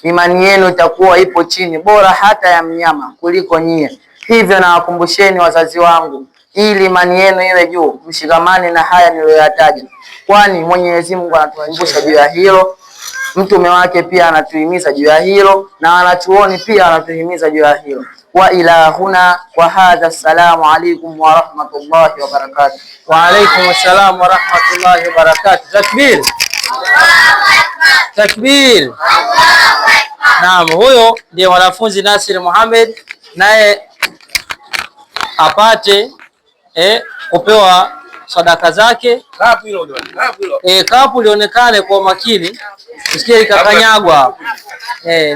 imani yenu itakuwa ipo chini, bora hata ya mnyama kuliko nyie. Hivyo nawakumbusheni wazazi wangu, ili imani yenu iwe juu, mshikamane na haya niliyoyataja, kwani Mwenyezi Mungu anatukumbusha juu ya hilo, mtume wake pia anatuhimiza juu ya hilo, na wanachuoni pia anatuhimiza juu ya hilo. Wa ilahuna wa hadha. Assalamu alaykum wa rahmatullahi wa barakatuh. Wa alaykum assalam wa rahmatullahi wa barakatuh. Takbir, takbir. Naam, huyo ndiye mwanafunzi Nasir Muhammad, naye apate kupewa sadaka zake. Kapu lionekane kwa makini, usikie ikakanyagwa.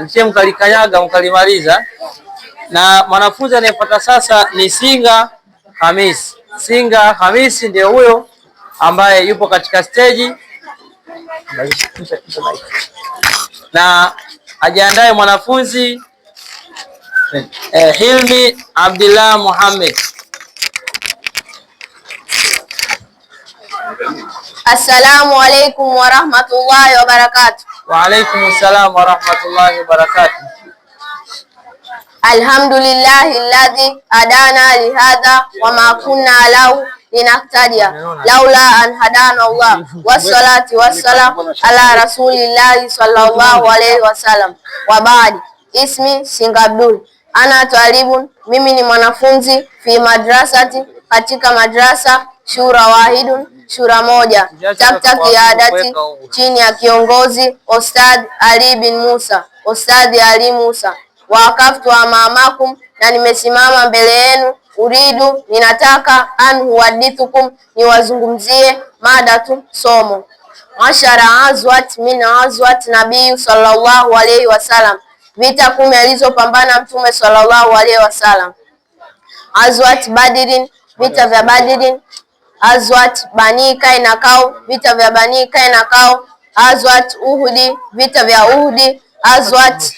Msie mkalikanyaga mkalimaliza. Na mwanafunzi anayefuata sasa ni Singa Khamis. Singa Khamis ndio huyo ambaye yupo katika stage, na ajiandae mwanafunzi Hilmi Abdullah Muhammad. Assalamu alaykum wa rahmatullahi wa barakatuh. Wa alaykum assalam wa rahmatullahi wa barakatuh. Alhamdulillahi alladhi hadana lihadha wama kunna lahu linahtadiya laula an hadana Allah, wassalatu wassalam ala rasulillahi sallallahu alayhi wasallam. Wa baadi, ismi Singa Abdul, ana talibun, mimi ni mwanafunzi, fi madrasati, katika madrasa, shura wahidun, shura moja, takta kiadati, chini ya kiongozi Ustadh Ali bin Musa, Ustadh Ali Musa. Wa akaftu amamakum, na nimesimama mbele yenu, uridu, ninataka, an huwadithukum, niwazungumzie, madatu, somo. 10 azwat min azwat nabii sallallahu alayhi wasallam, vita 10 alizopambana Mtume sallallahu alayhi wasallam. Azwat Badrin, vita vya Badrin. Azwat Bani Kainakau, vita vya Bani Kainakau. Azwat Uhudi, vita vya Uhudi. Azwat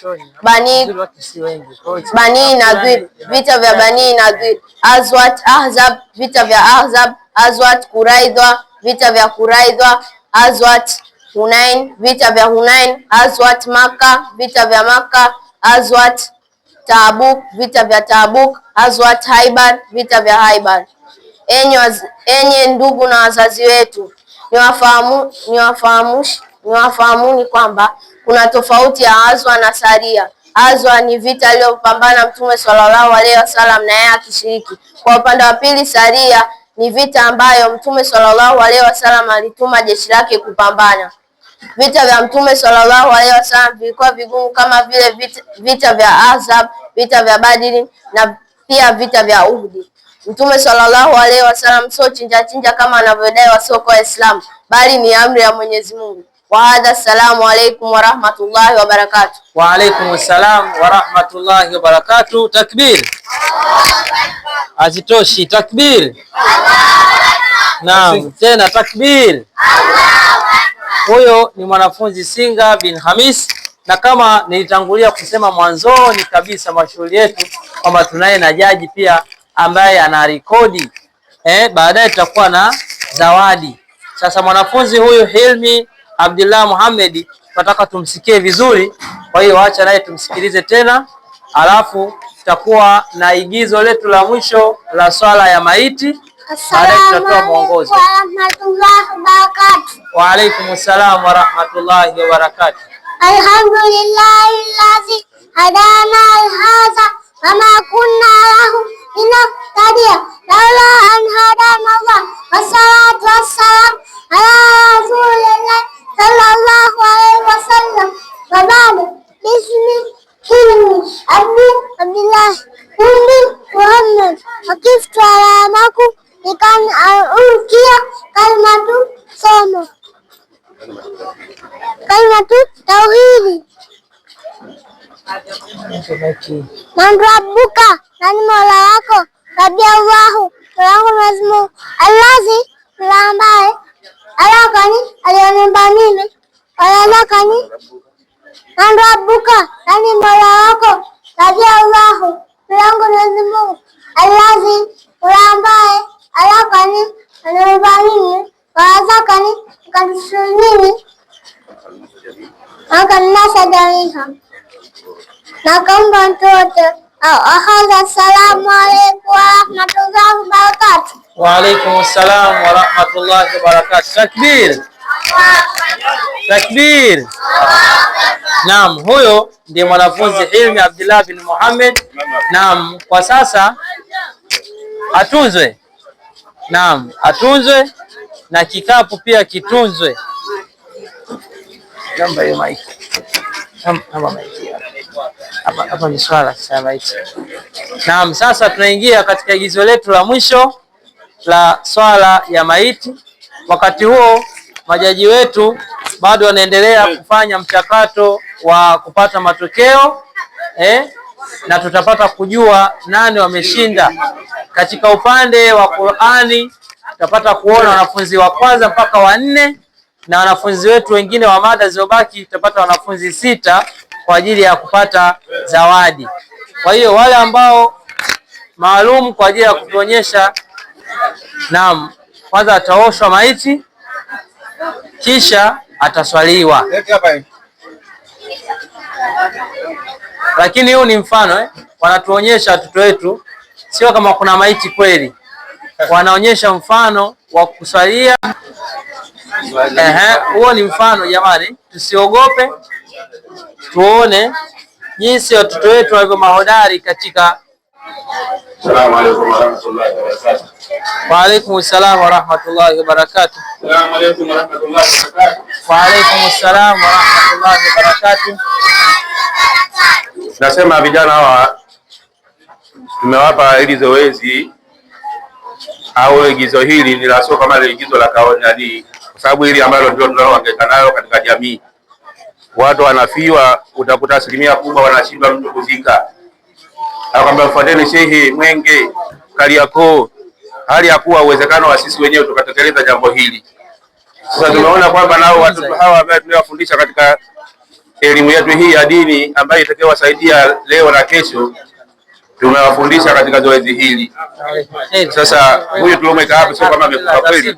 Bani Nadhir, vita vya Bani Nadhir. Azwat Ahzab, vita vya Ahzab. Azwat Quraidha, vita vya Quraidha. Azwat Hunain, vita vya Hunain. Azwat Makkah, vita vya Makkah. Azwat Tabuk, vita vya Tabuk. Azwat Haibar, vita vya Haibar. Enye ndugu na wazazi wetu, niwafahamuni kwamba kuna tofauti ya azwa na saria. Azwa ni vita aliyopambana Mtume sallallahu alaihi wasallam na yeye akishiriki. Kwa upande wa pili, saria ni vita ambayo Mtume sallallahu alaihi wasallam alituma jeshi lake kupambana. Vita vya Mtume sallallahu alaihi wasallam vilikuwa vigumu kama vile vita vya Ahzab, vita vya Badri na pia vita vya Uhud. Mtume sallallahu alaihi wasallam sio chinja kama anavyodai wasio Waislamu, bali ni amri ya Mwenyezi Mungu. Wa hadha, assalamu alaykum wa rahmatullahi wa barakatuh. Wa alaykum assalam wa rahmatullahi wa barakatuh. Takbir. Azitoshi. Takbir. Naam, tena takbir. Huyo ni mwanafunzi Singa bin Hamis, na kama nilitangulia kusema mwanzoni kabisa mashughuli yetu kwamba tunaye na jaji pia ambaye ana rekodi. Baadaye tutakuwa na zawadi. Sasa mwanafunzi huyu Hilmi Abdullah Muhammad tunataka tumsikie vizuri, kwa hiyo acha naye tumsikilize tena, alafu tutakuwa na igizo letu la mwisho la swala ya maiti. Baadaye tutatoa mwongozo. Wa alaykum assalam wa rahmatullahi wa barakatuh. Alhamdulillahi hadana hadha wama kunna lahu linahtadiya laula an hadana Allah, wassalatu wassalam ala rasulillah sallallahu alaihi wasallam. Wa ba'd, bismillahi Abdullah Muhammad wakiftu alamakum ikan ulkia kalmatu somo kalmatu tauhidi. Man rabbuka, nani mola wako? Rabbi Allahu, wangu Mwenyezi Mungu. Allazi, yule ambaye alakani, alioniumba mimi. Alakani. Man rabbuka, nani mola wako? Rabbi Allahu, wangu Mwenyezi Mungu. Allazi, yule ambaye alakani, alioniumba mimi. Wazakani, kanishukuru mimi. Akanasa jamiha. Naomba mtoto ahadha. Assalamu alaykum wa rahmatullahi wa barakatuh. Wa alaykum assalam wa rahmatullahi wa barakatuh. Takbir. Takbir. Naam, huyo ndiye mwanafunzi Hilmi Abdullah bin Muhammad. Naam, kwa sasa atunzwe. Naam, atunzwe na kikapu pia kitunzwe. Namba hiyo mic. Namba mic. Hapa ni swala sasa maiti. Naam, sasa tunaingia katika igizo letu la mwisho la swala ya maiti. Wakati huo majaji wetu bado wanaendelea kufanya mchakato wa kupata matokeo na tutapata kujua nani wameshinda. Katika upande wa Qur'ani tutapata kuona wanafunzi wa kwanza mpaka wa 4, na wanafunzi wetu wengine wa mada zilizobaki tutapata wanafunzi 6 kwa ajili ya kupata zawadi. Kwa hiyo wale ambao maalum kwa ajili ya kutuonyesha, naam, kwanza ataoshwa maiti kisha ataswaliwa. Lakini huu ni mfano wanatuonyesha watoto wetu, sio kama kuna maiti kweli. Wanaonyesha mfano wa kuswalia. Huo ni mfano jamani, tusiogope. Tuone jinsi watoto wetu walivyo mahodari katika. Assalamu alaykum wa rahmatullahi wa barakatuh. Wa alaykum assalam wa rahmatullahi wa barakatuh. Assalamu alaykum wa rahmatullahi wa barakatuh. Wa alaykum assalam wa rahmatullahi wa barakatuh. Nasema vijana hawa tumewapa hili zoezi au igizo hili ni la sio kama ile igizo la kawaida, kwa sababu hili ambalo ndio tunalohangaika nalo katika jamii. Watu wanafiwa, utakuta asilimia kubwa wanashindwa mtu kuzika. Akwambia mfuateni shehe Mwenge, Kariakoo, hali ya kuwa uwezekano wa sisi wenyewe tukatekeleza jambo hili. Sasa tumeona kwamba nao watu hawa ambao tunawafundisha katika elimu yetu hii ya dini ambayo itakayowasaidia leo na kesho, tumewafundisha katika zoezi hili. Sasa huyu tuliomweka hapa sio kama amekufa kweli,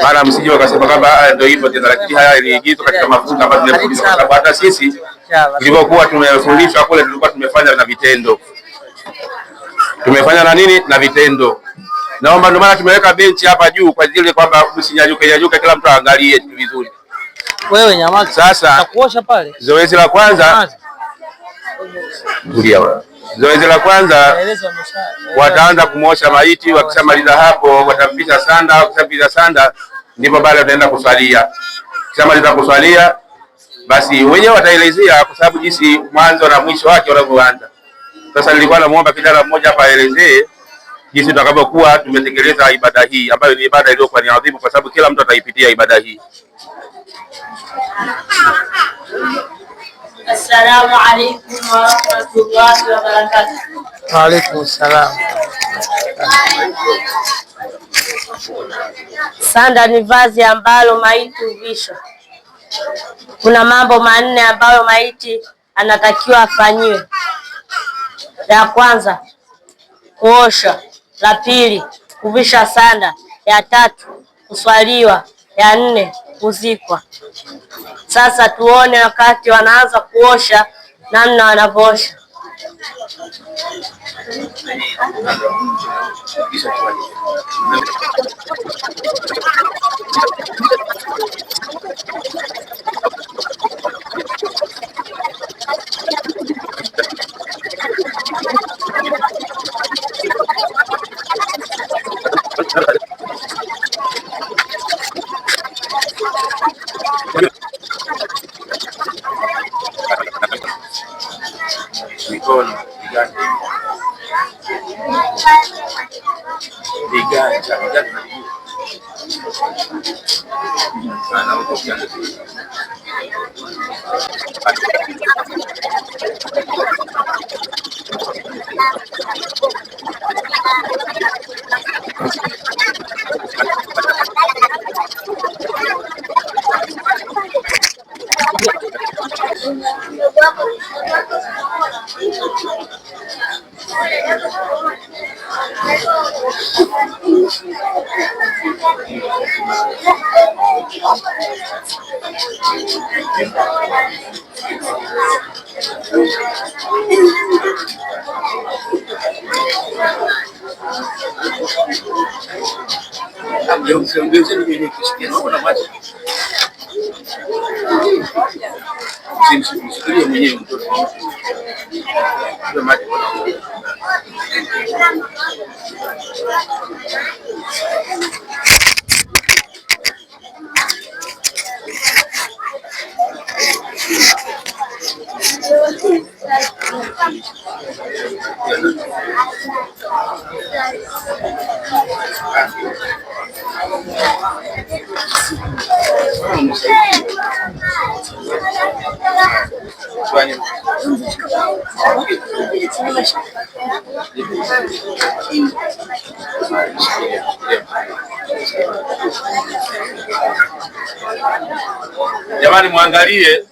maana msije wakasema kwamba ndio hivyo tena, lakini haya ni igizo katika mafunzo ambayo tumefundishwa, kwa sababu hata sisi tulivyokuwa tumefundishwa kule tulikuwa tumefanya na vitendo. Tumefanya na nini? Na vitendo. Naomba, ndio maana tumeweka benchi hapa juu kwa ajili kwamba msinyanyuke, kila mtu aangalie vizuri. Wewe nyamaza. Sasa kuosha pale. Zoezi la kwanza zoezi la kwanza wataanza kumosha maiti. Wakishamaliza hapo watampisha sanda. Wakishampisha sanda ndipo baada wataenda kuswalia. Wakishamaliza kuswalia basi wenyewe wataelezea, kwa sababu jinsi mwanzo na mwisho wake unavyoanza. Sasa nilikuwa namuomba kijana mmoja hapa aelezee jinsi tutakavyokuwa tumetekeleza ibada hii ambayo ni ibada iliyokuwa ni adhimu, kwa sababu kila mtu ataipitia ibada hii. Assalamu alaykum wa rahmatullahi wa barakatuh. Wa alaykum salam. Sanda ni vazi ambalo maiti huvishwa. Kuna mambo manne ambayo maiti anatakiwa afanyiwe. La kwanza, kuosha. La pili, kuvisha sanda. Ya tatu, kuswaliwa. Ya nne, kuzikwa. Sasa tuone wakati wanaanza kuosha namna wanavyoosha. Jamani, muangalie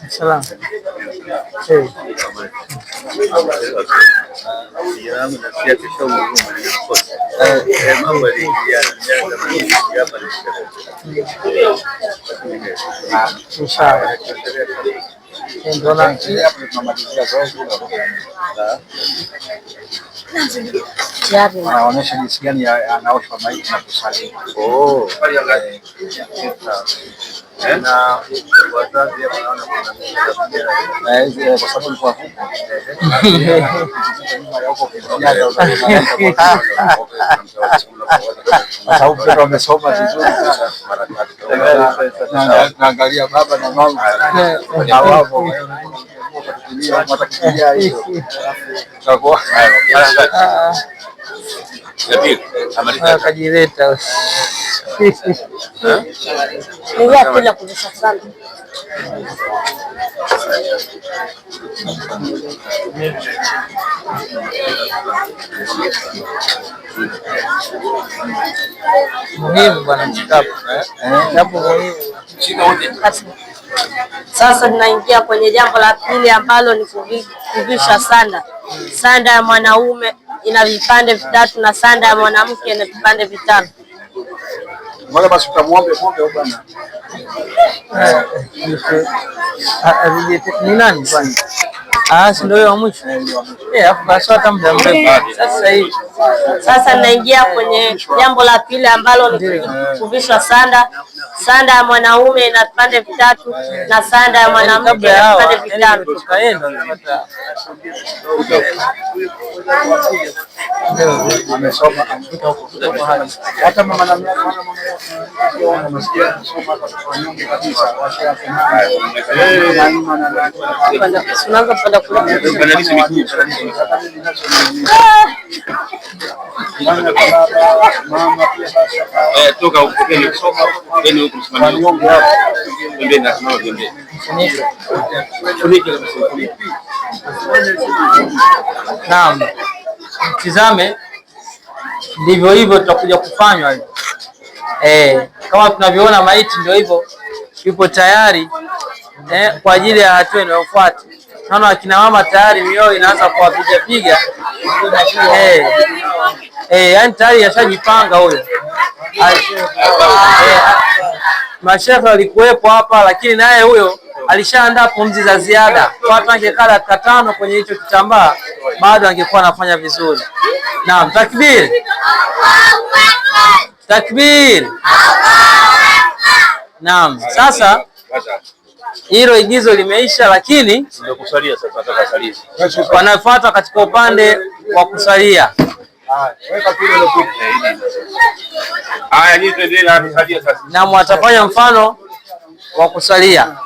Salam. Anaonyesha jinsi gani anaoshwa maiti na kusali. na wazazi wanaona kwa sababu kwa sababu mtoto amesoma vizuri sana, naangalia baba na mama hawapo akajileta muhimu bwana, jambo muhimu. Sasa tunaingia kwenye jambo la pili ambalo ni kuvisha sanda. Sanda ya mwanaume ina vipande vitatu na sanda ya mwanamke ina vipande vitano. Mbona basi tumuombe bwana. Ni nani bwana? Si ndio wa mwisho? Hapo basi hata muda mrefu. Sasa hivi. Sasa naingia kwenye jambo la pili ambalo ni kuvishwa sanda. Sanda ya mwanaume ina vipande vitatu na sanda ya mwanamke ina vipande vitano. Amesoma hata mama na msikia soma kwa nyonge kabisa. Tunaanza kwenda kula. Toka ukupeni kusoma ukupeni huko msimamizi pembeni na simama pembeni. Naam, tizame, ndivyo hivyo tutakuja kufanywa hivyo. Kama tunavyoona maiti ndio hivyo yupo tayari kwa ajili ya hatua inayofuata. Naona akina mama tayari mioyo inaanza kuwapiga piga. Yani tayari yashajipanga huyo. Mashehe walikuwepo hapa, lakini naye huyo alishaandaa pumzi za ziada. Kwa hata angekaa dakika 5 kwenye hicho kitambaa bado angekuwa anafanya vizuri. Naam, takbir. Takbir. Naam, sasa hilo igizo limeisha, lakini ndio kusalia sasa, nataka salia. Wanafuata katika upande wa kusalia. Haya, nyinyi tuendelee na salia sasa. Na watafanya mfano wa kusalia.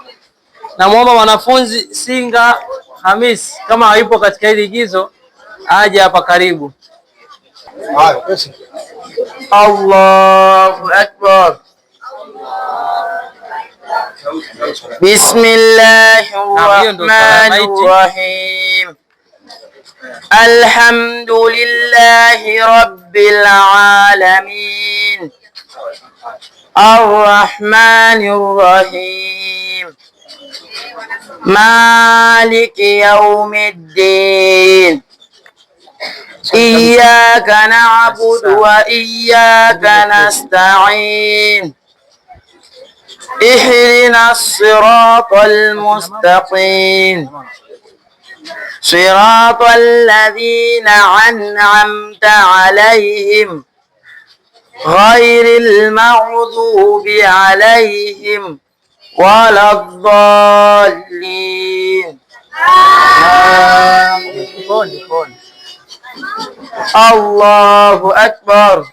Namuomba mwanafunzi Singa Hamis kama hayupo katika hili igizo aje hapa karibu. Allahu Akbar. Bismillahirrahmanirrahim. Alhamdulillahi rabbil alamin. Arrahmanirrahim. Maliki yawmiddin. Iyyaka na'budu wa iyyaka nasta'in. اهدنا الصراط المستقيم صراط الذين أنعمت عليهم غير المغضوب عليهم ولا الضالين. الله أكبر.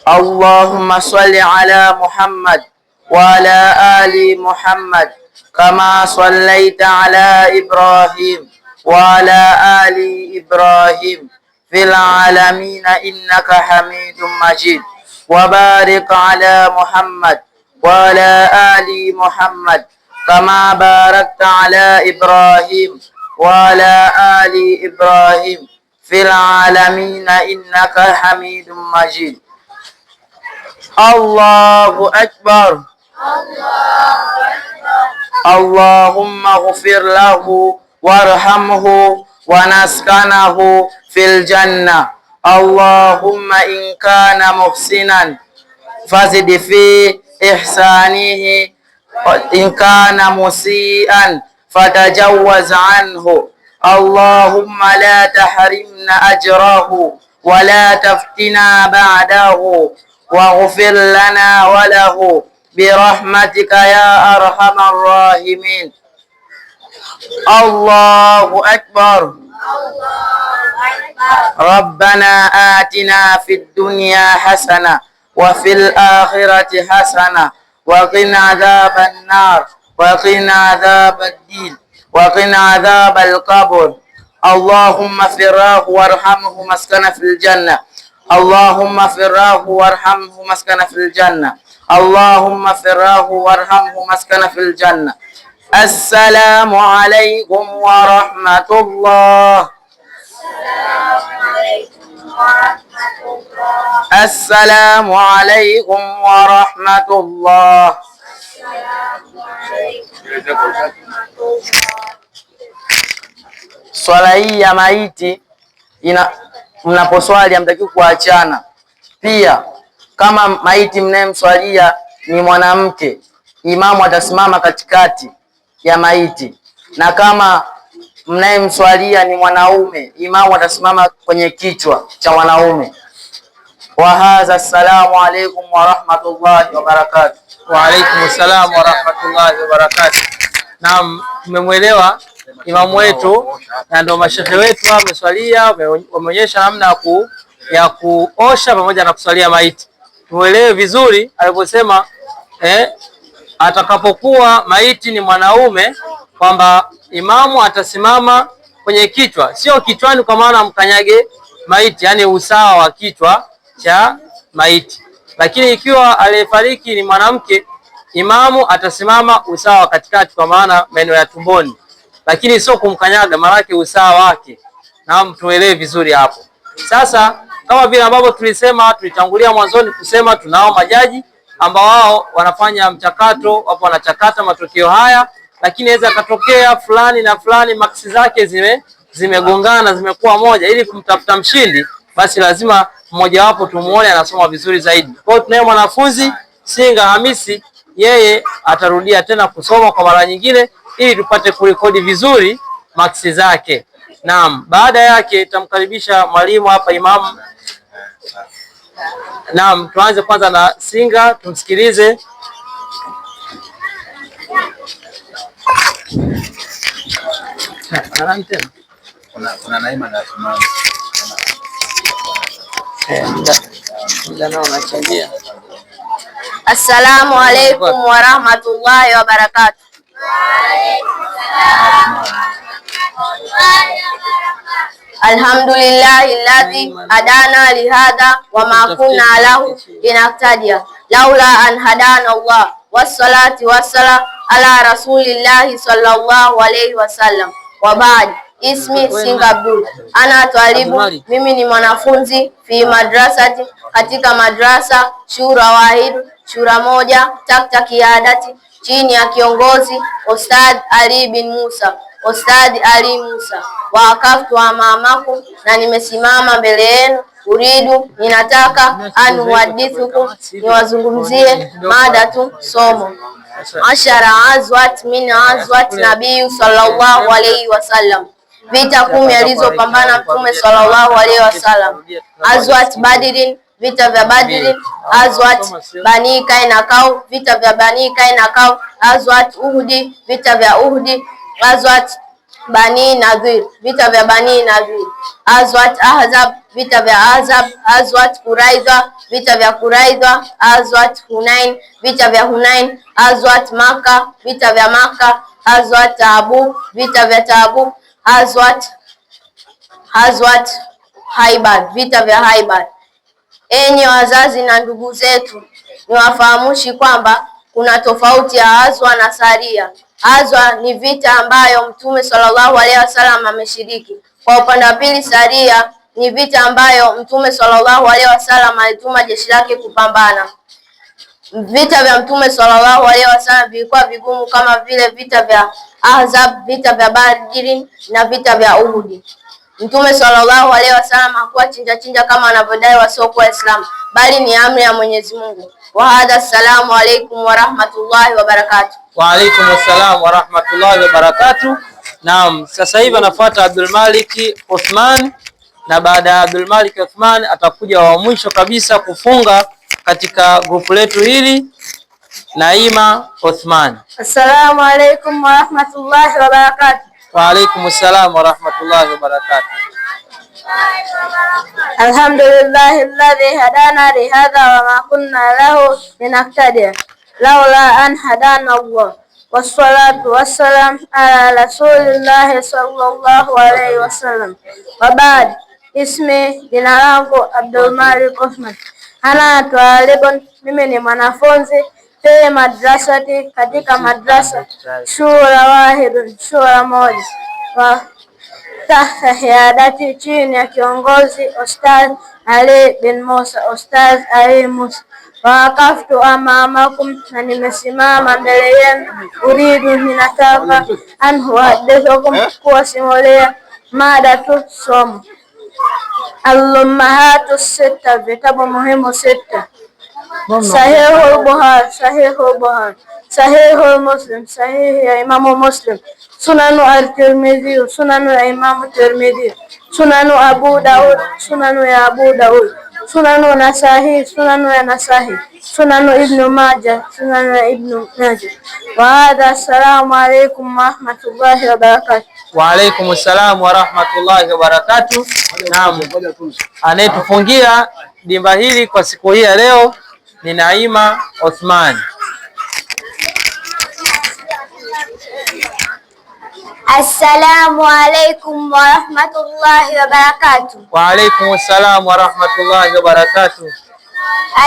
اللهم صل على محمد وعلى آل محمد كما صليت على إبراهيم وعلى آل إبراهيم في العالمين إنك حميد مجيد. وبارك على محمد وعلى آل محمد كما باركت على إبراهيم وعلى آل إبراهيم في العالمين إنك حميد مجيد. الله أكبر. اللهم اغفر له وارحمه ونسكنه في الجنة. اللهم إن كان محسنا فزد في إحسانه، إن كان مسيئا فتجوز عنه. اللهم لا تحرمنا أجره ولا تفتنا بعده واغفر لنا وله برحمتك يا أرحم الراحمين. الله أكبر. ربنا آتنا في الدنيا حسنة وفي الآخرة حسنة وقنا عذاب النار وقنا عذاب الدين وقنا عذاب القبر. اللهم اغفره وارحمه مسكن في الجنة. اللهم اغفره وارحمه مسكن في الجنة. اللهم اغفره وارحمه مسكن في الجنة. السلام عليكم ورحمة الله. السلام عليكم ورحمة الله. Swala hii ya maiti mnaposwali hamtaki kuachana. Pia kama maiti mnayemswalia ni mwanamke, imamu atasimama katikati ya maiti, na kama mnayemswalia ni mwanaume, imamu atasimama kwenye kichwa cha mwanaume. Wa hadha. Assalamu alaykum wa rahmatullahi wa barakatuh. Wa alaykum assalam wa rahmatullahi wa barakatuh. Naam, tumemwelewa imamu wetu na ndio mashehe wetu wameswalia, wameonyesha namna ya kuosha pamoja na kuswalia maiti. Tuelewe vizuri aliposema atakapokuwa maiti ni mwanaume, kwamba imamu atasimama kwenye kichwa, sio kichwani kwa maana mkanyage maiti, yani usawa wa kichwa cha maiti. Lakini ikiwa aliyefariki ni mwanamke, imamu atasimama usawa katikati, kwa maana maeneo ya tumboni, lakini sio kumkanyaga, maana usawa wake. Naam, tuelewe vizuri hapo. Sasa kama vile ambavyo tulitangulia mwanzoni kusema, tunao majaji ambao wao wanafanya mchakato, wapo wanachakata matokeo haya, lakini inaweza katokea fulani na fulani maksi zake zimegongana, zimekuwa moja. Ili kumtafuta mshindi, basi lazima mmoja wapo tumuone anasoma vizuri zaidi. Kwa hiyo tunaye mwanafunzi Singa Hamisi, yeye atarudia tena kusoma kwa mara nyingine ili tupate kurekodi vizuri maksi zake. Naam, baada yake tamkaribisha mwalimu hapa, imamu. Naam, tuanze kwanza na Singa, tumsikilize. Kuna Naima na Thumani. Assalamu alaykum wa rahmatullahi wa barakatuh. Alhamdulillahi alladhi hadana lihadha wa ma kunna lahu linahtadiya laula an hadana Allah, wassalatu wassalam ala rasulillahi sallallahu alayhi wasallam. Wa baad. Ismi Singa Abdul, ana twalibu, mimi ni mwanafunzi fi madrasati, katika madrasa Shura Wahid, shura moja takta kiadati, chini ya kiongozi Ustadh Ali bin Musa, Ustadh Ali Musa. Wa akaftu amamakum, na nimesimama mbele yenu. Uridu, ninataka anuhadithukum, niwazungumzie mada tu somo. Ashara azwat min azwat nabii sallallahu alayhi wasallam, vita 10 alizopambana Mtume sallallahu alayhi wasallam. Azwat Badrin, vita vya Badrin. Azwat Bani Kainakau, vita vya Bani Kainakau. Azwat Uhudi, vita vya Uhudi. Azwat Bani Nadhir, vita vya Bani Nadhir. Azwat Ahzab, vita vya Ahzab. Azwat Quraidha, vita vya Quraidha. Azwat Hunain, vita vya Hunain. Azwat Maka, vita vya Maka. Azwat Tabuk, vita vya Tabuk. Azwat Haibar, vita vya Haibar. Enyi wazazi na ndugu zetu, niwafahamishi kwamba kuna tofauti ya azwa na saria. Azwa ni vita ambayo Mtume sallallahu alaihi wasallam ameshiriki. Kwa upande wa pili, saria ni vita ambayo Mtume sallallahu alaihi wasallam alituma jeshi lake kupambana. Vita vya Mtume sallallahu alaihi wasallam vilikuwa vigumu, kama vile vita vya Ahzab, vita vya Badr na vita vya Uhud. Mtume sallallahu alaihi wasallam hakuwa chinja kama wanavyodai wasiokuwa Waislamu, bali ni amri ya Mwenyezi Mungu. Wa hadha. Assalamu alaykum wa rahmatullahi wa barakatuh. Wa alaykum assalam wa rahmatullahi wa barakatuh. Naam, sasa hivi anafuata Abdul Malik Uthman, na baada ya Abdul Malik Uthman atakuja wa mwisho kabisa kufunga katika grupu letu hili, Naima Othman. Assalamu alaikum wa rahmatullahi wa barakatuh. Wa alaikum assalam wa rahmatullahi wa barakatuh. Alhamdulillahi alladhi hadana li hadha wa ma kunna lahu linahtadiya laula an hadana Allah. Wassalatu wassalam ala rasulillahi sallallahu alayhi wasallam. Wa baad, ismi, jina langu Abdul Malik Othman. Ana twalibun, mimi ni mwanafunzi fi madrasati, katika madrasa shura wahidun, shura moja, wa tahta hiyadati, chini ya kiongozi Ustadh Ali bin Musa, Ustadh Ali Musa. Waqaftu amamakum, na nimesimama mbele yenu, uridu, ninataka, an huhaddithukum, kuwasimulia, mada tu, somo, al-ummahatu sita, vitabu muhimu sita: Sahihul Bukhari, Sahihul Bukhari, Sahihul Muslim, sahihi ya Imamu Muslim, Sunanu al-Tirmidhi, Sunanu ya Imamu Tirmidhi, Sunanu Abu Daud, Sunanu ya Abu Daud, Sunanu Nasahi, Sunanu ya Nasahi, Sunanu Ibnu Majah, Sunanu ya Ibnu Majah. Wa hadha, assalamu alaikum wa rahmatullahi wa barakatuh. Wa alaikum assalam wa rahmatullahi wa barakatuh. Naam, anayetufungia dimba hili kwa siku hii ya leo ni Naima Othman. Assalamu alaikum wa rahmatullahi wa barakatuh. Wa alaikum assalam wa rahmatullahi wa barakatuh.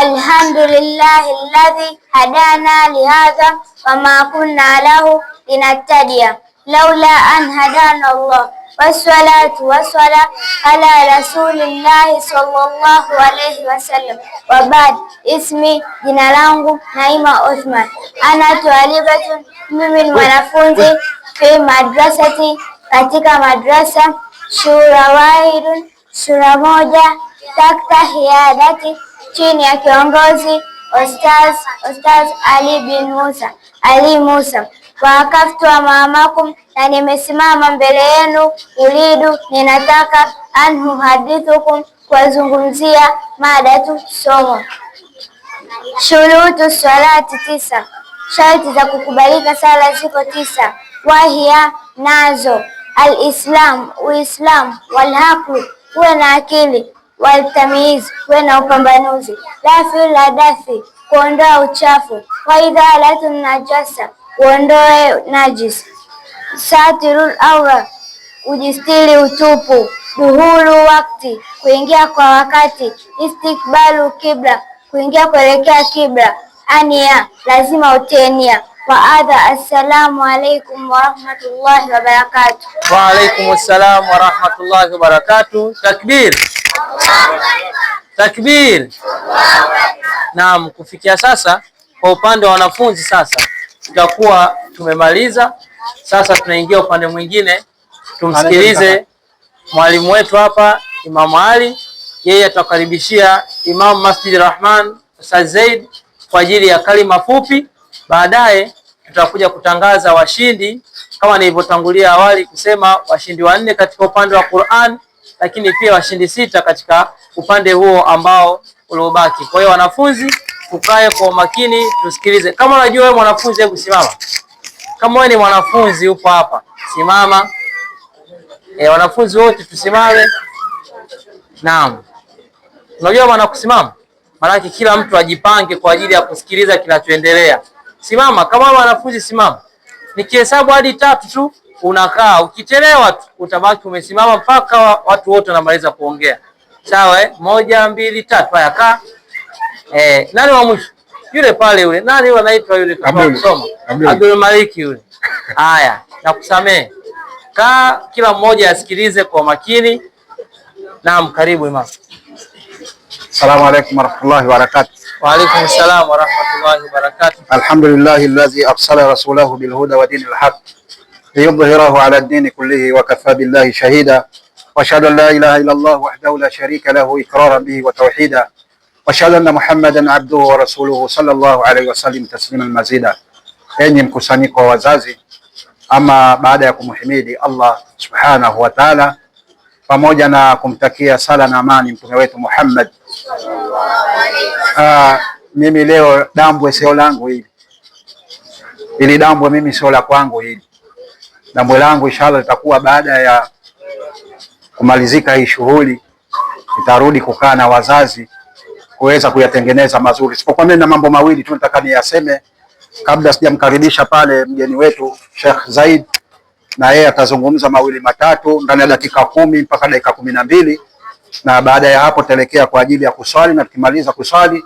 Alhamdulillahi alladhi hadana lihadha wa ma kunna lahu linahtadiya laula an hadana Allah. Wassalatu wassalam ala rasulillahi sallallahu alayhi wasallam. Wa baad, ismi, jina langu Naima Othman. Ana twalibatun, mimi ni mwanafunzi fi madrasati, katika madrasa shura wahidun, shura moja, takta hiyadati, chini ya kiongozi Ustaz Ali bin Musa, Ali Musa. Waqaftu amamakum, na nimesimama mbele yenu, uridu, ninataka, an huhaddithukum, kuwazungumzia, mada tu, somo, shurutu salati tisa, sharti za kukubalika sala ziko tisa. Wahia, nazo, al-Islam, Uislam, wal-aqlu, uwe na akili, wal-tamyiz, uwe na upambanuzi, raf'ul hadathi, kuondoa uchafu, wa idhalatun najasa, uondoe najis, satirul awra, ujistiri utupu, duhulu wakti, kuingia kwa wakati, istikbalu kibla, kuingia kuelekea kibla, ania, lazima utenia. Wa adha, assalamu alaikum wa rahmatullahi wa barakatuh. Wa alaikum assalam wa rahmatullahi wa barakatuh. Takbir, takbir. Naam, kufikia sasa kwa upande wa wanafunzi sasa tutakuwa tumemaliza. Sasa tunaingia upande mwingine, tumsikilize mwalimu wetu hapa Imam Ali. Yeye atakaribishia Imam Masjid Rahman Ustaz Zaid kwa ajili ya kalima fupi. Baadaye tutakuja kutangaza washindi kama nilivyotangulia awali kusema, washindi 4 katika upande wa Qur'an, lakini pia washindi 6 katika upande huo ambao uliobaki. Kwa hiyo wanafunzi, tukae kwa umakini tusikilize. Kama unajua wewe mwanafunzi, hebu simama. Kama wewe ni mwanafunzi upo hapa, simama. Wanafunzi wote tusimame. Naam. Unajua maana kusimama? Maana kila mtu ajipange kwa ajili ya kusikiliza kinachoendelea. Simama kama wanafunzi, simama. Nikihesabu hadi 3 tu unakaa. Ukichelewa tu utabaki umesimama mpaka watu wote wanamaliza kuongea. Sawa 1, 2, 3. Haya, kaa. Nani wa mwisho? Yule pale yule. Nani anaitwa yule kusoma? Abdul Malik yule. Haya, nakusamee. Kaa, kila mmoja asikilize kwa makini. Naam, karibu Imam. Assalamu alaykum wa rahmatullahi wa barakatuh. Wa alaykum assalam wa rahmatullahi wa barakatuh. Alhamdulillahi alladhi arsala rasulahu bil huda wa dinil haqq liyudhhirahu ala ad-din kullihi wa kafa billahi shahida. Wa ashhadu an la ilaha illa Allah wahdahu la sharika lahu iqraran bihi wa tawhida. Wa ashhadu anna Muhammadan abduhu wa rasuluhu sallallahu alayhi wa sallam tasliman mazida. Enyi mkusanyiko wa wazazi, ama baada ya kumhimidi Allah subhanahu wa ta'ala pamoja na kumtakia sala na amani mtume wetu Muhammad, mimi leo Dambwe sio langu hili. Ili Dambwe mimi sio la kwangu hili. Dambwe langu inshallah litakuwa baada ya kumalizika hii shughuli, nitarudi kukaa na wazazi kuweza kuyatengeneza mazuri. Sipokuwa mimi na mambo mawili tu nataka niyaseme kabla sijamkaribisha pale mgeni wetu Sheikh Zaid, na yeye atazungumza mawili matatu ndani ya dakika 10 mpaka dakika 12, na baada ya hapo tuelekea kwa ajili ya kuswali, na tukimaliza kuswali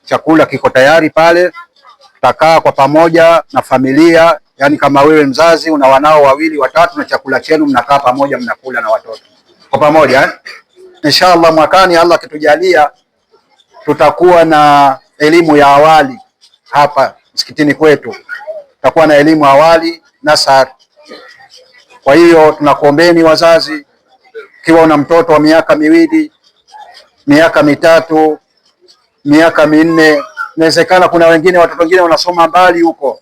chakula kiko tayari pale, tutakaa kwa pamoja na familia. Yani kama wewe mzazi una wanao 2 watatu, na chakula chenu mnakaa pamoja mnakula na watoto kwa pamoja. Inshallah mwakani Allah akitujalia tutakuwa na elimu ya awali hapa msikitini kwetu, tutakuwa na elimu awali nasar. Kwa hiyo tunakuombeni wazazi, kiwa una mtoto wa miaka 2, miaka 3, miaka 4, inawezekana kuna wengine watoto wengine wanasoma mbali huko,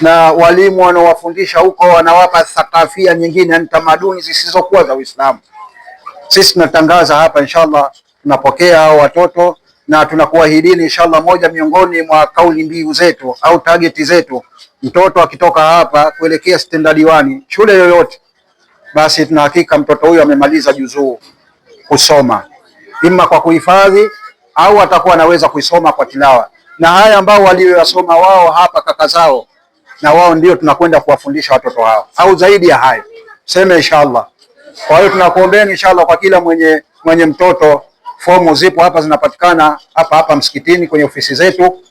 na walimu wanaowafundisha huko wanawapa thakafia nyingine, yani tamaduni zisizokuwa za Uislamu. Sisi tunatangaza hapa inshallah tunapokea hao watoto, na tunakuahidini inshallah, moja miongoni mwa kauli mbiu zetu au target zetu, mtoto akitoka hapa kuelekea standard 1 shule yoyote, basi tuna hakika mtoto huyo amemaliza juzuu kusoma, ima kwa kuhifadhi au atakuwa anaweza kuisoma kwa tilawa. Na haya ambao waliyosoma wao hapa kaka zao, na wao ndio tunakwenda kuwafundisha watoto hao au zaidi ya hayo, sema inshallah. Kwa hiyo tunakuombeeni inshallah kwa kila mwenye mtoto, fomu zipo hapa zinapatikana hapa msikitini kwenye ofisi zetu.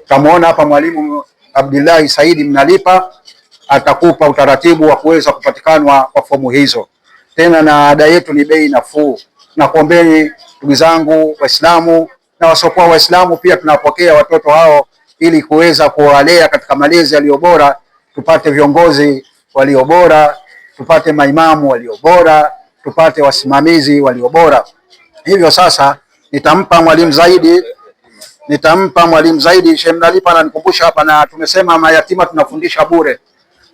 Tutamuona hapa mwalimu Abdullahi Saidi, mnalipa, atakupa utaratibu wa kuweza kupatikanwa kwa fomu hizo. Tena na ada yetu ni bei nafuu. Nakuombeni ndugu zangu Waislamu na wasiokuwa Waislamu pia tunapokea watoto hao ili kuweza kuwalea katika malezi yaliyo bora, tupate viongozi walio bora, tupate maimamu walio bora, tupate wasimamizi walio bora. Hivyo sasa nitampa mwalimu Zaidi. Sheikh Mnalipa ananikumbusha hapa, na tumesema mayatima tunafundisha bure.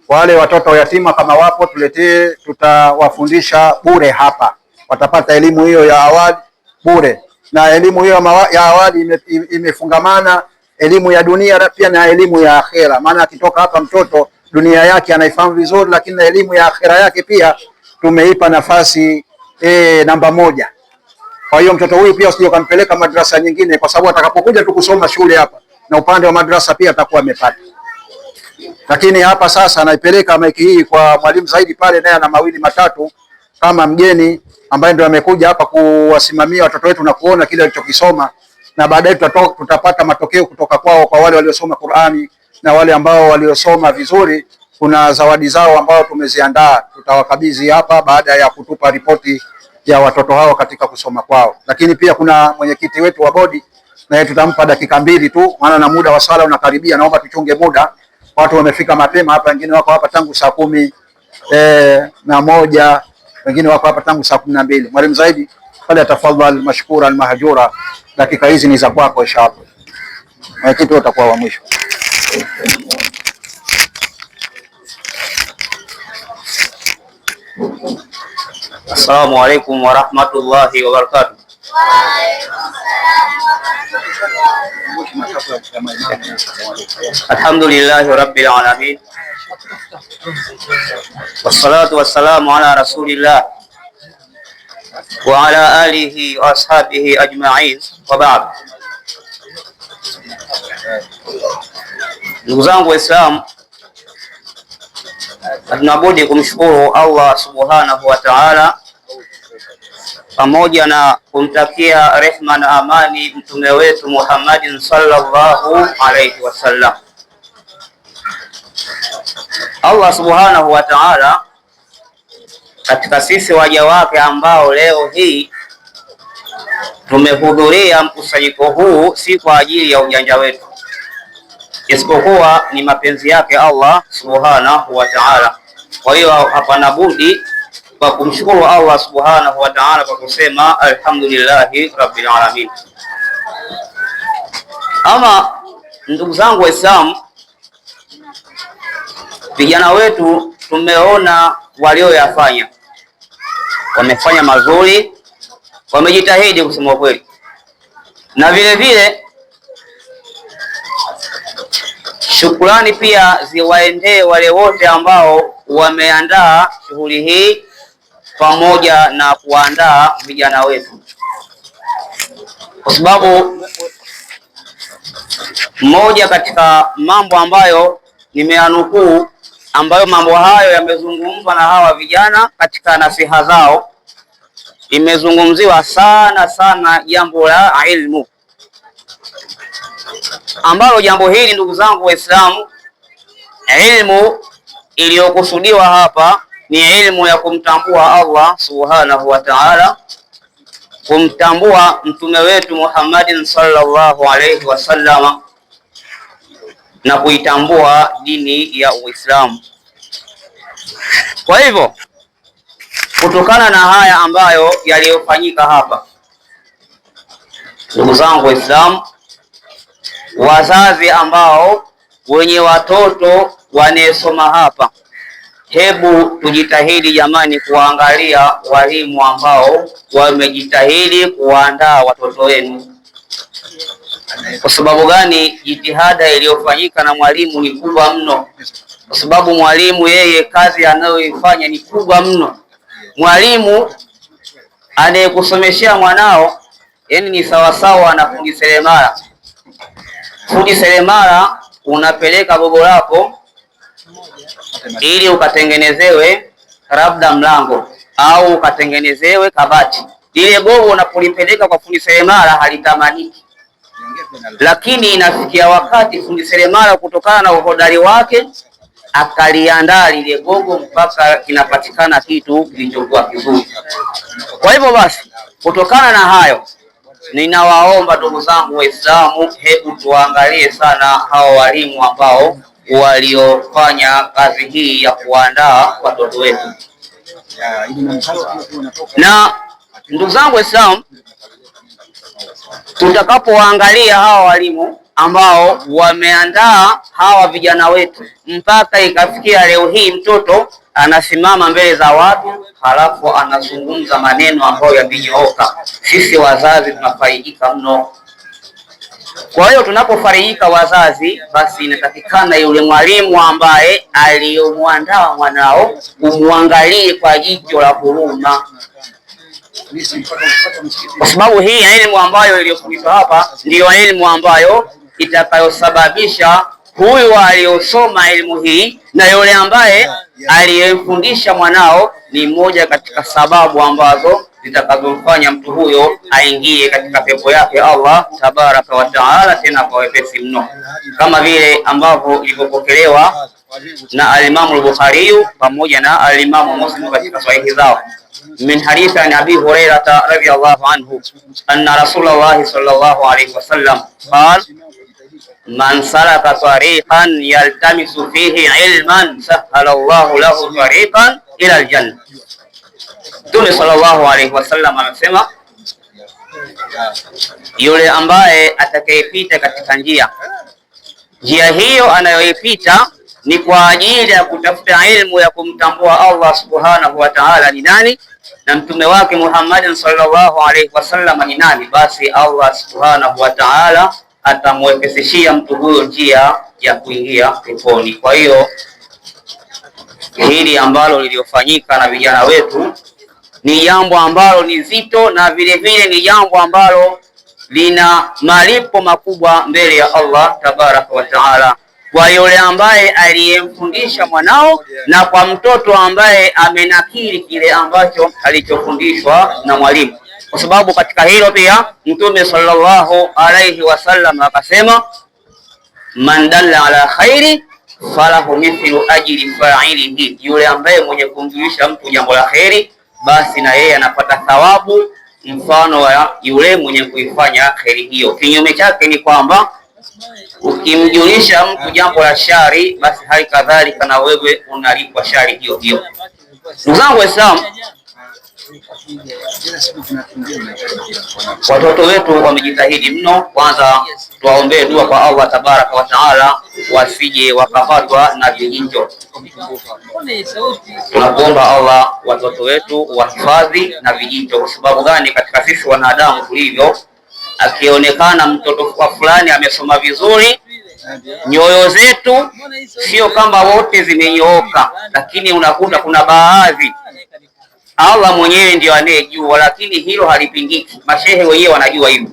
Wale watoto yatima kama wapo tuletee, tutawafundisha bure hapa, watapata elimu hiyo ya awali bure. Na elimu hiyo ya awali imefungamana elimu ya dunia pia na elimu ya akhera, maana akitoka hapa mtoto dunia yake anaifahamu vizuri, lakini na elimu ya akhera yake pia tumeipa nafasi namba 1. Kwa hiyo mtoto huyu pia usije kumpeleka madrasa nyingine, kwa sababu atakapokuja tu kusoma shule hapa na upande wa madrasa pia atakuwa amepata. Lakini hapa sasa naipeleka maiki hii kwa mwalimu Zaidi pale, naye ana 2 matatu kama mgeni ambaye ndio amekuja hapa kuwasimamia watoto wetu na kuona kile walichokisoma, na baadaye tutapata matokeo kutoka kwao, kwa wale waliosoma Qur'ani na wale ambao waliosoma vizuri. Kuna zawadi zao ambao tumeziandaa, tutawakabidhi hapa baada ya kutupa ripoti ya watoto hao katika kusoma kwao. Lakini pia kuna mwenyekiti wetu wa bodi, na tutampa dakika 2 tu, maana na muda wa swala unakaribia. Naomba tuchunge muda, watu wamefika mapema hapa, wengine wako hapa tangu saa 10:01, wengine wako hapa tangu saa 12. Mwalimu Zaidi pale, tafadhali mashkura mahjura, dakika hizi ni za kwako inshallah. Mwenyekiti utakuwa wa mwisho. Assalamu alaikum warahmatullahi wabarakatuh. Alhamdulillahi rabbil alamin, wassalatu wassalamu ala rasulillah wa ala alihi wa ashabihi ajma'in, wa ba'd. Ndugu zangu Waislamu, tunabudi kumshukuru Allah subhanahu wa ta'ala, pamoja na kumtakia rehma na amani mtume wetu Muhammadin sallallahu alayhi wasallam. Allah subhanahu wa ta'ala, katika sisi waja wake ambao leo hii tumehudhuria mkusanyiko huu, si kwa ajili ya ujanja wetu, isipokuwa ni mapenzi yake Allah subhanahu wa ta'ala. Kwa hiyo hapana budi kwa kumshukuru Allah subhanahu wa ta'ala kwa kusema alhamdulillahi rabbil alamin. Ama ndugu zangu Waislamu, vijana wetu tumeona walioyafanya, wamefanya mazuri, wamejitahidi kusema kweli, na vile vile Shukrani pia ziwaendee wale wote ambao wameandaa shughuli hii pamoja na kuandaa vijana wetu, kwa sababu moja katika mambo ambayo nimeanukuu, ambayo mambo hayo yamezungumzwa na hawa vijana katika nasiha zao, imezungumziwa sana jambo la ilmu, ambalo jambo hili ndugu zangu Waislamu, ilmu iliyokusudiwa hapa ni ilmu ya kumtambua Allah subhanahu wa ta'ala, kumtambua mtume wetu Muhammadin sallallahu alayhi wasallam, na kuitambua dini ya Uislamu. Kwa hivyo, kutokana na haya ambayo yaliyofanyika hapa, ndugu zangu Waislamu, wazazi ambao wenye watoto wanayesoma hapa, hebu tujitahidi jamani kuangalia walimu ambao wamejitahidi kuandaa watoto wenu. Kwa sababu gani? Jitihada iliyofanyika na mwalimu ni kubwa mno, kwa sababu mwalimu yeye kazi anayoifanya ni kubwa mno. Mwalimu anayekusomeshea mwanao, yani ni sawasawa na fundi seremala. Fundi seremala unapeleka gogo lako ili ukatengenezewe labda mlango au ukatengenezewe kabati. Ile gogo unapolipeleka kwa fundi seremala halitamaniki, lakini inafikia wakati fundi seremala kutokana na uhodari wake akaliandaa lile gogo mpaka kinapatikana kitu kilichokuwa kizuri. Kwa hivyo basi, kutokana na hayo, ninawaomba ndugu zangu Waislamu, hebu tuangalie sana hao walimu ambao waliofanya kazi hii ya kuandaa watoto wetu. Na ndugu zangu Waislamu, tutakapoangalia hawa walimu ambao wameandaa hawa vijana wetu mpaka ikafikia leo hii mtoto anasimama mbele za watu halafu anazungumza maneno ambayo yamenyooka, sisi wazazi tunafaidika mno. Kwa hiyo tunapofarijika wazazi, basi inatakikana yule mwalimu ambaye aliyomwandaa mwanao umwangalie kwa jicho la huruma, kwa sababu hii elimu ambayo iliyofundishwa hapa ndiyo elimu ambayo itakayosababisha huyu aliyosoma elimu hii na yule ambaye aliyemfundisha mwanao ni moja katika sababu ambazo zitakazomfanya mtu huyo aingie katika pepo yake Allah tabaraka wa taala, tena kwa wepesi mno, kama vile ambavyo ilivyopokelewa na al-Imam al-Bukhari pamoja na al-Imam Muslim katika sahihi zao min hadithi an Abi Hurairah radhiyallahu anhu anna Rasulullah sallallahu alayhi wasallam qala man salaka tariqan yaltamisu fihi ilman sahala Allahu lahu tariqan ila al-janna. Mtume sallallahu alayhi wasallam anasema, yule ambaye atakayepita katika njia hiyo anayoipita ni kwa ajili ya kutafuta ilmu ya kumtambua Allah subhanahu wa ta'ala ni nani na mtume wake Muhammad sallallahu alayhi wasallam ni nani, basi Allah subhanahu wa ta'ala atamwepesishia mtu huyo njia ya kuingia peponi. Kwa hiyo hili ambalo liliofanyika na vijana wetu ni jambo ambalo ni zito, na vile vile ni jambo ambalo lina malipo makubwa mbele ya Allah tabaraka wa taala, kwa yule ambaye aliyemfundisha mwanao na kwa mtoto ambaye amenakili kile ambacho alichofundishwa na mwalimu. Kwa sababu katika hilo pia Mtume sallallahu alayhi wasallam akasema, man dalla ala khairi falahu mithlu ajri fa'ilihi, yule ambaye mwenye kumjulisha mtu jambo la khairi, basi na yeye anapata thawabu mfano wa yule mwenye kuifanya khairi hiyo. Kinyume chake ni kwamba ukimjulisha mtu jambo la shari, basi hali kadhalika na wewe unalipwa shari hiyo hiyo. Ndugu zangu Waislamu, watoto wetu wamejitahidi mno. Kwanza tuwaombee dua kwa Allah tabaraka wa taala wasije wakapatwa na vijinjo. Tunakuomba Allah watoto wetu wahifadhi na vijinjo. Kwa sababu gani? Katika sisi wanadamu tulivyo, akionekana mtoto fulani amesoma vizuri, Nyoyo zetu sio kama wote zimenyooka, lakini unakuta kuna baadhi Allah mwenyewe ndio anayejua, lakini hilo halipingiki. Mashehe wenyewe wanajua hivyo.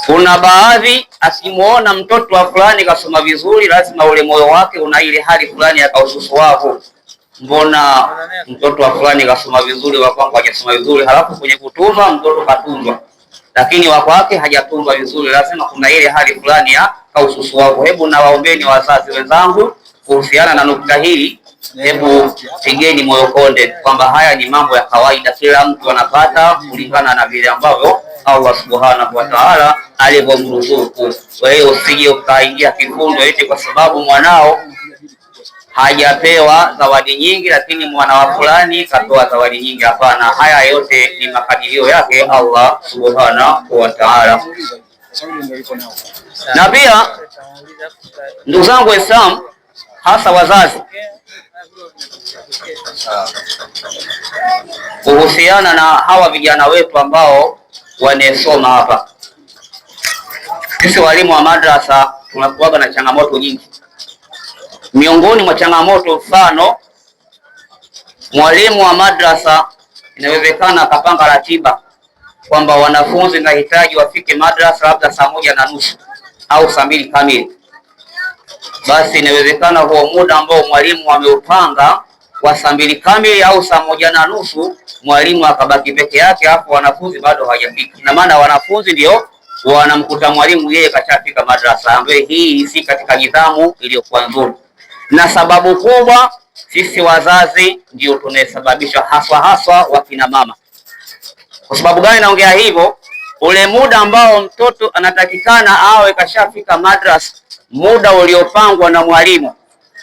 Kuna baadhi asimuona mtoto wa fulani kasoma vizuri, lazima ule moyo wake una ile hali fulani ya kaususu wako. Mbona mtoto wa fulani kasoma vizuri, wa kwangu hajasoma vizuri? Halafu kwenye kutunzwa mtoto katunzwa, lakini wa kwake hajatunzwa vizuri. Lazima kuna ile hali fulani ya kaususu wako. Hebu na waombeni wazazi wenzangu kuhusiana na nukta hii. Hebu pigeni moyo konde kwamba haya ni mambo ya kawaida, kila mtu anapata kulingana na vile ambavyo Allah subhanahu wa ta'ala alivyomruzuku. Kwa hiyo usije ukaingia kifundo eti kwa sababu mwanao hajapewa zawadi nyingi, lakini mwana wa fulani kapewa zawadi nyingi. Hapana, haya yote ni makadirio yake Allah subhanahu wa ta'ala. Na pia ndugu zangu Waislamu, hasa wazazi, kuhusiana na hawa vijana wetu ambao wanasoma hapa, sisi walimu wa madrasa tunakuwa na changamoto nyingi. Miongoni mwa changamoto, mfano mwalimu wa madrasa inawezekana akapanga ratiba kwamba wanafunzi nahitaji wafike madrasa labda saa 1:30 au saa 2 kamili. Basi inawezekana huo muda ambao mwalimu ameupanga wa saa 2 kamili au saa 1:30 mwalimu akabaki peke yake, hapo wanafunzi bado hawajafika. Na maana wanafunzi ndio wanamkuta mwalimu yeye kashafika madrasa, ambaye hii si katika nidhamu iliyokuwa nzuri. Na sababu kubwa sisi wazazi ndio tunasababisha, haswa wakina mama. Kwa sababu gani naongea hivyo? Ule muda ambao mtoto anatakikana awe kashafika madrasa, muda uliopangwa na mwalimu,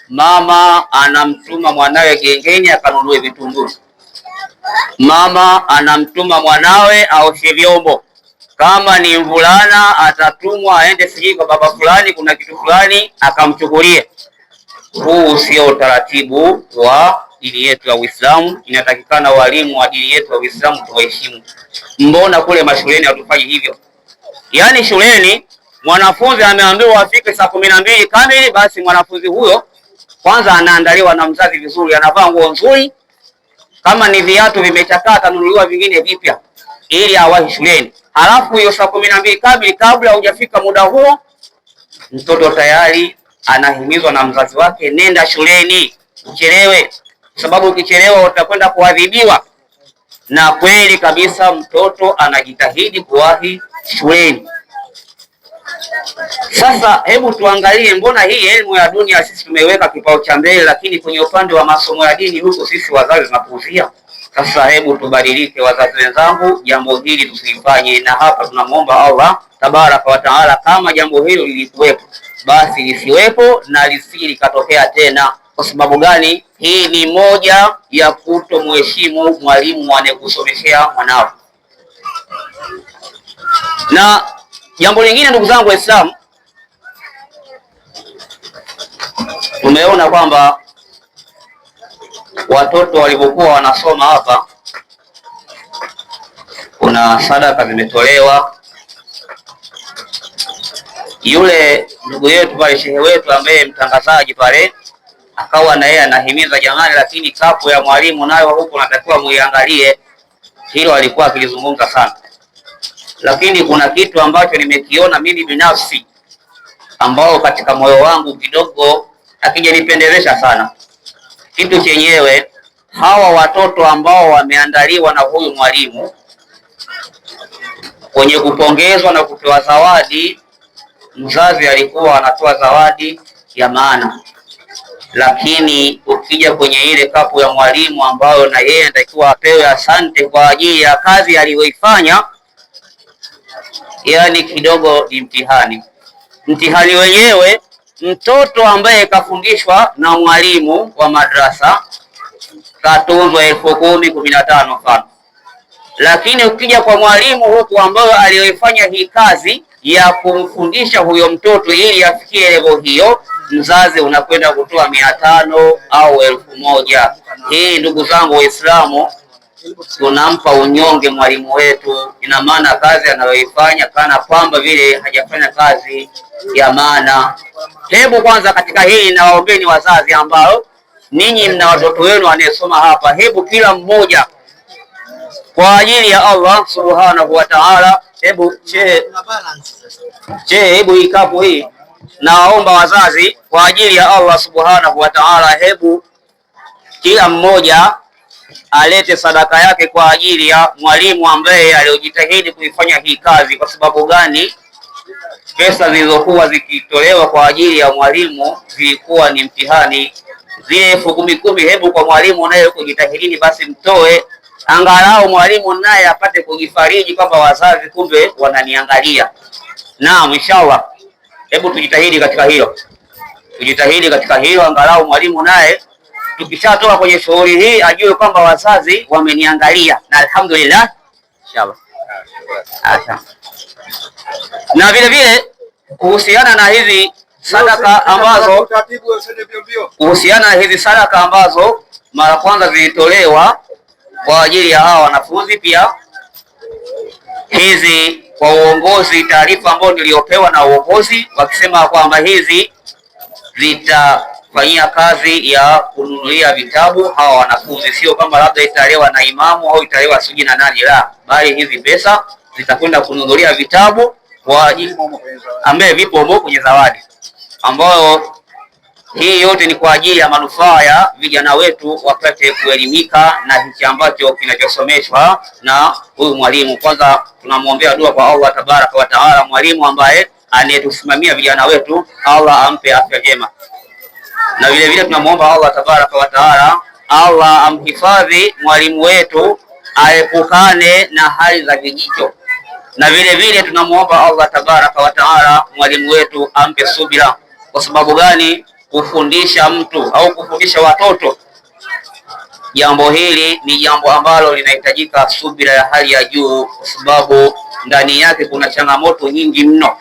mama anamtuma mwanawe gengeni akanunue vitunguu. Mama anamtuma mwanawe aoshe vyombo. Kama ni mvulana atatumwa aende sijui kwa baba fulani, kuna kitu fulani akamchukulie. Huu sio utaratibu wa dini yetu ya Uislamu. Inatakikana walimu wa dini yetu ya Uislamu tuwaheshimu. Mbona kule mashuleni hatufanyi hivyo? Yaani shuleni mwanafunzi ameambiwa afike saa 12 kamili, basi mwanafunzi huyo kwanza anaandaliwa na mzazi vizuri, anavaa nguo nzuri, kama ni viatu vimechakaa atanunuliwa vingine vipya ili awahi shuleni. Halafu hiyo saa 12 kamili, kabla hujafika muda huo, mtoto tayari anahimizwa na mzazi wake, nenda shuleni, uchelewe, sababu ukichelewa utakwenda kuadhibiwa. Na kweli kabisa mtoto anajitahidi kuwahi shuleni. Sasa hebu tuangalie, mbona hii elimu ya dunia sisi tumeiweka kipao cha mbele, lakini kwenye upande wa masomo ya dini huko sisi wazazi tunapuuzia. Sasa hebu tubadilike wazazi wenzangu, jambo hili tusifanye. Na hapa tunamuomba Allah tabaraka wa taala, kama jambo hilo lilikuwepo basi lisiwepo na lisije likatokea tena. Kwa sababu gani? Hii ni moja ya kutomheshimu mwalimu anayekusomeshea mwanao. Na jambo lingine, ndugu zangu Waislamu, tumeona kwamba watoto walipokuwa wanasoma hapa, kuna sadaka zimetolewa. Yule ndugu yetu pale, shehe wetu ambaye mtangazaji pale, akawa na yeye anahimiza jamani, lakini kapu ya mwalimu nayo huko natakiwa muiangalie. Hilo alikuwa akilizungumza sana, lakini kuna kitu ambacho nimekiona mimi binafsi ambao katika moyo wangu kidogo akijanipendezesha sana. Kitu chenyewe, hawa watoto ambao wameandaliwa na huyu mwalimu kwenye kupongezwa na kupewa zawadi, mzazi alikuwa anatoa zawadi ya maana, lakini ukija kwenye ile kapu ya mwalimu ambayo na yeye anatakiwa apewe asante kwa ajili ya kazi aliyoifanya, yani kidogo ni mtihani. Mtihani wenyewe, mtoto ambaye kafundishwa na mwalimu wa madrasa katunzwa 10,000, 15 mfano, lakini ukija kwa mwalimu huku ambayo aliyoifanya hii kazi ya kumfundisha huyo mtoto ili afikie level hiyo, mzazi unakwenda kutoa 500 au 1,000. Hii ndugu zangu Waislamu tunampa unyonge mwalimu wetu. Ina maana kazi anayoifanya kana kwamba vile hajafanya kazi ya maana. Hebu kwanza katika hili nawaombeni wazazi ambao ninyi mna watoto wenu wanayesoma hapa, hebu kila mmoja kwa ajili ya Allah subhanahu wa ta'ala, hebu hebu ikapo hii, nawaomba wazazi kwa ajili ya Allah subhanahu wa ta'ala, hebu kila mmoja alete sadaka yake kwa ajili ya mwalimu ambaye aliyojitahidi kuifanya hii kazi. Kwa sababu gani? Pesa zilizokuwa zikitolewa kwa ajili ya mwalimu zilikuwa ni mtihani. Zile 10,000 hebu kwa mwalimu naye kujitahidi basi mtoe, angalau mwalimu naye apate kujifariji kwamba wazazi kumbe wananiangalia. Naam, inshallah, hebu tujitahidi katika hilo, angalau mwalimu naye tukishatoka kwenye shughuli hii ajue kwamba wazazi wameniangalia, na alhamdulillah, inshallah. Na vile vile kuhusiana na hizi sadaka ambazo mara kwanza zilitolewa kwa ajili ya hawa wanafunzi, pia hizi kwa uongozi, taarifa ambayo niliyopewa na uongozi wakisema kwamba hizi zitafanyia kazi ya kununulia vitabu hawa wanafunzi, sio kwamba labda italewa na imamu au italewa siji na nani, la, bali hizi pesa zitakwenda kununulia vitabu kwa ajili ambaye vipo huko kwenye zawadi, ambayo hii yote ni kwa ajili ya manufaa ya vijana wetu wapate kuelimika na hichi ambacho kinachosomeshwa na huyu mwalimu. Kwanza tunamwombea dua kwa Allah tabaraka wa taala, mwalimu ambaye anayetusimamia vijana wetu, Allah ampe afya njema, na vile vile tunamuomba Allah tabaraka wa taala, Allah amhifadhi mwalimu wetu, aepukane na hali za vijicho, na vile vile tunamuomba Allah tabaraka wa taala mwalimu wetu ampe subira. Kwa sababu gani? Kufundisha mtu au kufundisha watoto, jambo hili ni jambo ambalo linahitajika subira ya hali ya juu, kwa sababu ndani yake kuna changamoto nyingi mno.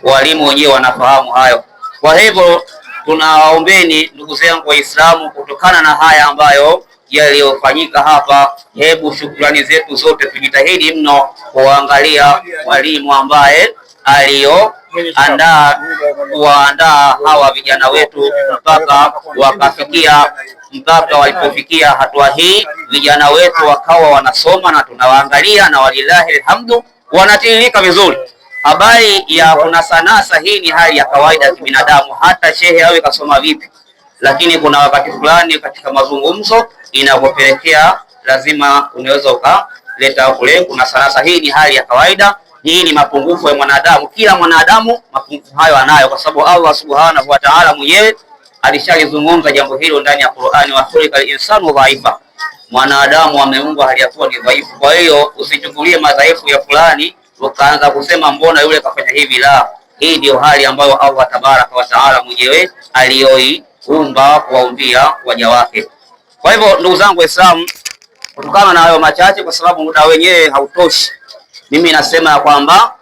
Walimu wenyewe wanafahamu hayo. Kwa hivyo tunawaombeni ndugu zangu Waislamu, kutokana na haya ambayo yaliyofanyika hapa, hebu shukrani zetu zote tujitahidi mno kuangalia mwalimu ambaye kuwaandaa hawa vijana wetu mpaka walipofikia hatua hii, vijana wetu wakawa wanasoma na tunawaangalia, na walillahi alhamdu wanatiririka vizuri. Habari ya kunasanasa, hii ni hali ya kawaida ya kibinadamu, hata shehe awe kasoma vipi, lakini kuna wakati fulani katika mazungumzo inapopelekea lazima unaweza ukaleta kule kunasanasa. Hii ni hali ya kawaida. Hii ni mapungufu ya mwanadamu. Kila mwanadamu mapungufu hayo anayo, kwa sababu Allah subhanahu wa ta'ala mwenyewe alishalizungumza jambo hilo ndani ya Qur'ani, wa khuliqal insanu dhaifa, mwanadamu ameumbwa hali ya kuwa ni dhaifu. Kwa hiyo usichukulie madhaifu ya fulani ukaanza kusema mbona yule kafanya hivi, la, hii ndio hali ambayo Allah tabaraka wa ta'ala mwenyewe aliyoiumba kuwaumbia waja wake. Kwa hivyo ndugu zangu Waislamu, kutokana na hayo machache, kwa sababu muda wenyewe hautoshi, mimi nasema ya kwamba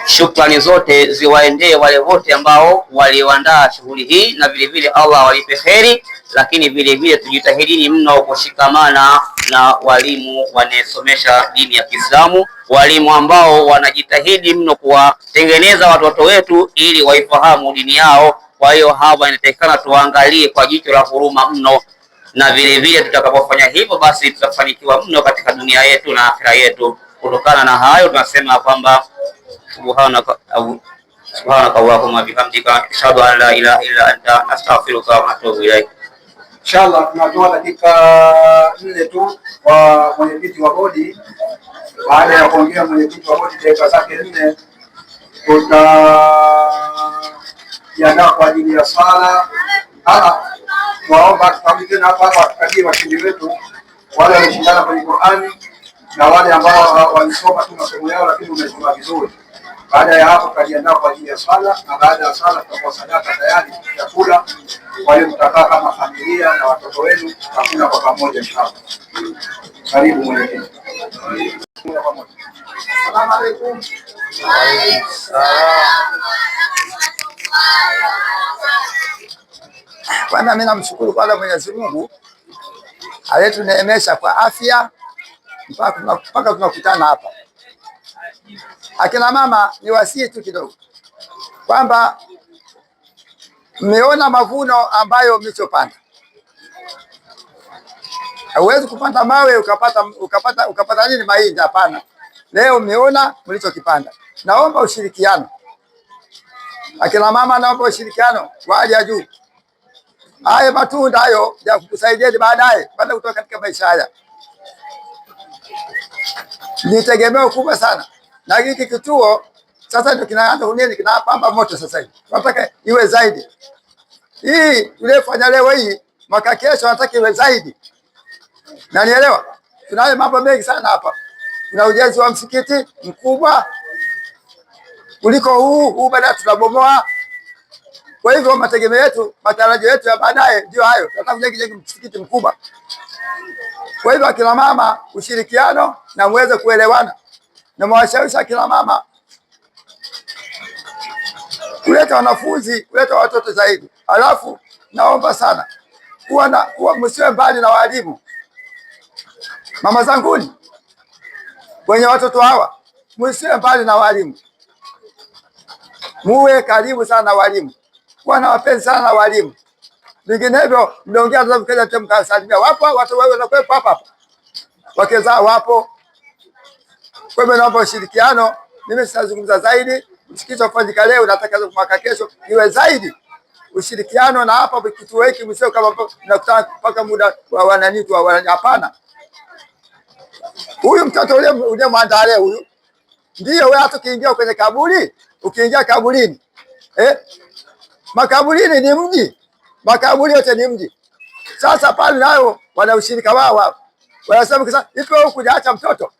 shukrani zote ziwaendee wale wote ambao walioandaa shughuli hii, na vile vile Allah walipe kheri, lakini vile vile tujitahidini mno kushikamana na walimu wanayesomesha dini ya Kiislamu, walimu ambao wanajitahidi mno kuwatengeneza watoto wetu ili waifahamu dini yao. Kwa hiyo hawa inatakikana tuangalie kwa jicho la huruma mno, na vile vile tutakapofanya hivyo basi tutafanikiwa mno katika dunia yetu na akhira yetu. Kutokana na hayo tunasema kwamba subhanaka Allahumma bihamdika ashhadu an la ilaha illa anta astaghfiruka wa atubu ilaik. Inshallah tunatoa dakika 4 tu kwa mwenyekiti wa bodi. Baada ya kuongea mwenyekiti wa bodi dakika zake 4, tutajiandaa kwa ajili ya sala. Tuwaomba tutamke tena hapa tukatie washindi wetu wale wameshindana kwenye Qur'ani na wale ambao walisoma tu masomo yao lakini wamesoma vizuri. Baada ya hapo tutajiandaa kwa ajili ya sala, na baada ya sala tutakuwa sadaka tayari chakula, wale mtakaa kama familia na watoto wenu tutakula kwa pamoja inshallah. Karibu mwenyekiti. Asalamu alaykum. Kwanza mimi namshukuru kwanza Mwenyezi Mungu aliyetuneemesha kwa afya mpaka tunakutana hapa. Akina mama, ni wasii tu kidogo kwamba mmeona mavuno ambayo mlichopanda. Hauwezi kupanda mawe ukapata nini mahindi, hapana. Leo mmeona mlichokipanda. Naomba ushirikiano. Akina mama, naomba ushirikiano wa hali ya juu. Haya matunda hayo ya kukusaidia baadaye baada kutoka katika maisha haya ni tegemeo kubwa sana. Na hiki kituo sasa ndio kinaanza kunini, kinapamba moto sasa hivi. Tunataka iwe zaidi. Hii tuliyofanya leo hii, mwaka kesho nataka iwe zaidi. Na nielewa, tunayo mambo mengi sana hapa. Tuna ujenzi wa msikiti mkubwa kuliko huu baadaye tutabomoa. Kwa hivyo mategemeo yetu, matarajio yetu ya baadaye ndio hayo. Tunataka kujenga msikiti mkubwa. Kwa hivyo akina mama, ushirikiano na muweze kuelewana. Na mwashawishi akina mama kuleta wanafunzi, kuleta watoto zaidi. Alafu naomba sana kuwa msiwe mbali na walimu. Mama zanguni wenye watoto hawa, msiwe mbali na walimu. Muwe karibu sana na walimu. Kuwa na wapenzi sana na walimu. Vinginevyo mnaongea tunavyokaja mkasalimia. Wapo watu wewe na kwepo hapa. Wakeza wapo. Kwa hivyo naomba ushirikiano. Mimi sitazungumza zaidi. Msikiti ufanyika leo, nataka mwaka kesho iwe zaidi. Ushirikiano na hapa kituo hiki msio kama nakutana mpaka muda wa wanani tu, hapana. Huyu mtoto ule mwandaa leo huyu ndio wewe hata ukiingia kwenye kaburi, ukiingia kaburini makaburini ni mji, makaburi yote ni mji. Sasa pale nayo wana ushirika wao, wanasema kisa iko huku hujaacha mtoto,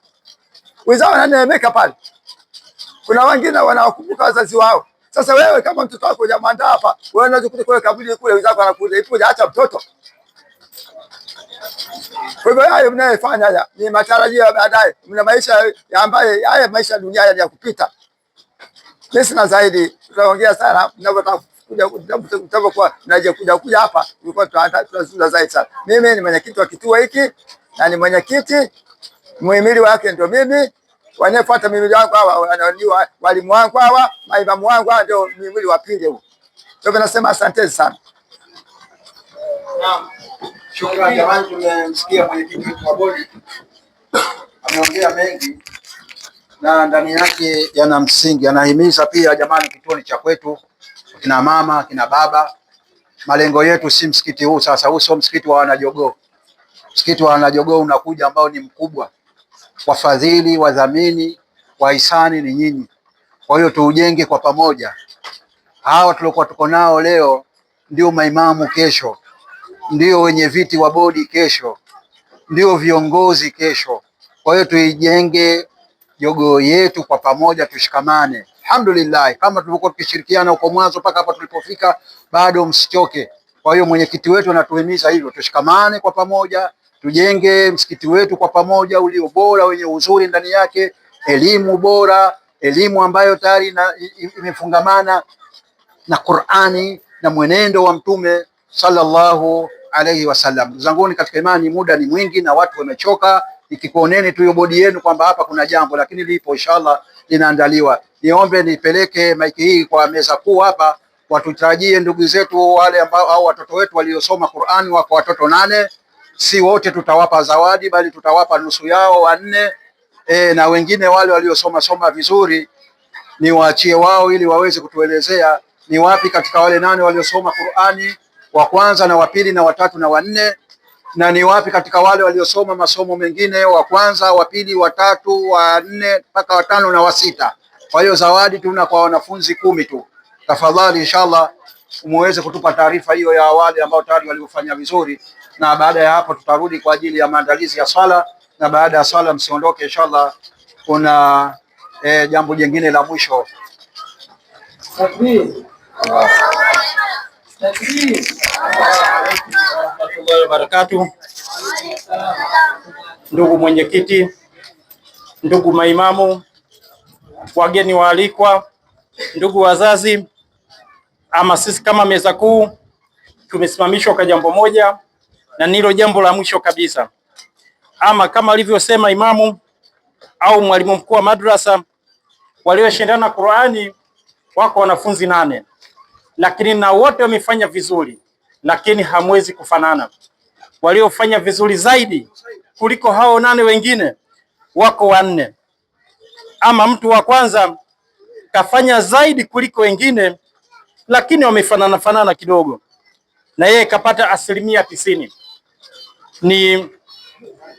wenzao wananemeka pale. Kuna wengine wanawakumbuka wazazi wao. Sasa wewe kama mtoto wako hujamwandaa hapa, wewe unaweza kuja kule kaburi kule, wenzao wanakuja ipo hujaacha mtoto. Kwa hivyo hayo mnayofanya haya ni matarajio ya baadaye. Mna maisha ambayo haya maisha dunia ya kupita. Sisi na zaidi tutaongea sana mnapotaka mtapokuwa kuja hapa, tulikuwa tunazungumza zaidi sana. Mimi ni mwenyekiti wa kituo hiki na ni mwenyekiti, muhimili wake ndio mimi. Wanafuata muhimili wangu hawa ni walimu wangu hawa, maimamu wangu hawa, ndio muhimili wa pili huo. Kwa hivyo nasema asante sana. Naam. Shukrani jamani, tumemsikia mwenyekiti wetu wa bodi ameongea mengi na ndani yake yana msingi, anahimiza pia jamani, kituo ni cha kwetu, kina mama, kina baba. Malengo yetu si msikiti huu sasa, huu sio msikiti wa wanajogoo. Msikiti wa wanajogoo unakuja ambao ni mkubwa. Wafadhili, wadhamini, wahisani ni nyinyi. Kwa hiyo tuujenge kwa pamoja. Hawa tuliokuwa tuko nao leo ndio maimamu kesho, ndio wenye viti wa bodi kesho, ndio viongozi kesho. Kwa hiyo tuijenge jogoo yetu kwa pamoja, tushikamane. Alhamdulillah, kama tulivyokuwa tukishirikiana huko mwanzo mpaka hapa tulipofika, bado msichoke. Kwa hiyo mwenyekiti wetu anatuhimiza hivyo, tushikamane kwa pamoja, tujenge msikiti wetu kwa pamoja ulio bora, wenye uzuri ndani yake, elimu bora, elimu ambayo tayari imefungamana na Qur'ani na mwenendo wa Mtume sallallahu alayhi wasallam. Zanguni katika imani, muda ni mwingi na watu wamechoka. Ikikuoneni tu hiyo bodi yenu kwamba hapa kuna jambo, lakini lipo inshallah linaandaliwa. Niombe nipeleke maiki hii kwa meza kuu hapa, watutarajie ndugu zetu wale ambao au watoto wetu waliosoma Qur'ani, wako watoto 8. Si wote tutawapa zawadi, bali tutawapa nusu yao 4. Na wengine wale waliosoma vizuri ni waachie wao ili waweze kutuelezea ni wapi katika wale 8 waliosoma Qur'ani, wa kwanza na wa pili na wa tatu na wa 4, na ni wapi katika wale waliosoma masomo mengine, wa kwanza, wa pili, wa tatu, wa 4 mpaka wa 5 na wa 6. Kwa hiyo zawadi tuna kwa wanafunzi 10 tu. Tafadhali inshallah muweze kutupa taarifa hiyo ya awali ambao tayari waliofanya vizuri, na baada ya hapo tutarudi kwa ajili ya maandalizi ya swala, na baada ya swala msiondoke inshallah, kuna jambo jingine la mwisho. Barakatuh. Ndugu mwenyekiti, ndugu maimamu, wageni waalikwa, ndugu wazazi, ama sisi kama meza kuu tumesimamishwa kwa jambo moja. na nilo jambo la mwisho kabisa. Ama kama alivyosema imamu au mwalimu mkuu wa madrasa, walioshindana Qur'ani wako wanafunzi 8, lakini na wote wamefanya vizuri, lakini hamwezi kufanana. Waliofanya vizuri zaidi kuliko hao 8 wengine wako 4. Ama mtu wa kwanza kafanya zaidi kuliko wengine, lakini wamefanana kidogo, na yeye kapata 90%. Ni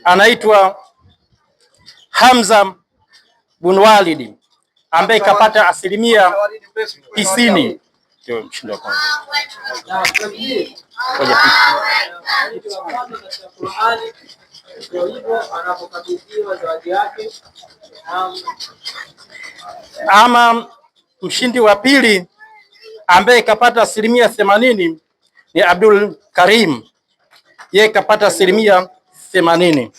anaitwa Hamza bin Walid ambaye kapata 90%. Ndio mshindi wa kwanza. Ama mshindi wa pili ambaye kapata 80% ni Abdul Karim, yeye kapata 80%.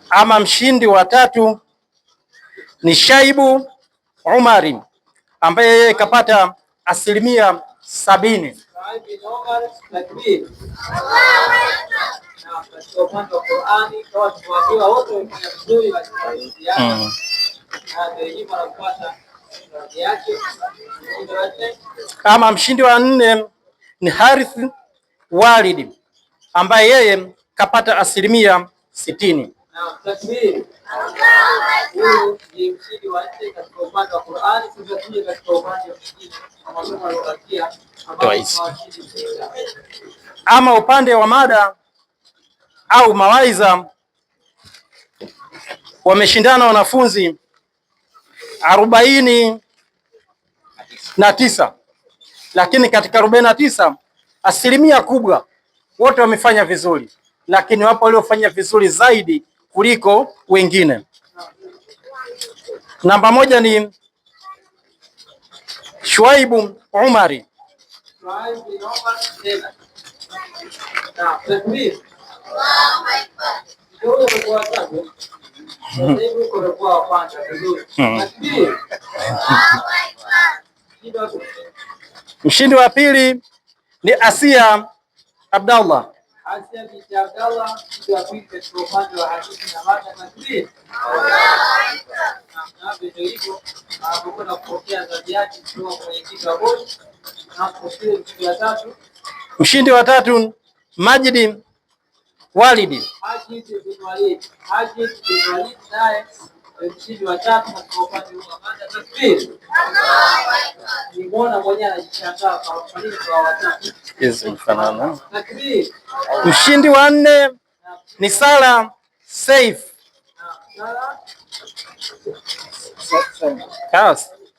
Ama mshindi wa tatu ni Shaibu Umari ambaye yeye kapata 70%. Kama mshindi wa 4 ni Harith Walid ambaye yeye kapata 60%. Ama upande wa mada au mawaidha wameshindana wanafunzi 49, lakini katika 49 asilimia kubwa wote wamefanya vizuri, lakini wapo waliofanya vizuri zaidi kuliko wengine. Namba 1 ni Shuaibu Umari. Mshindi wa pili ni Asia Abdallah. Mshindi wa tatu Majid Walidi. Mshindi wa 4 ni Sala Saif.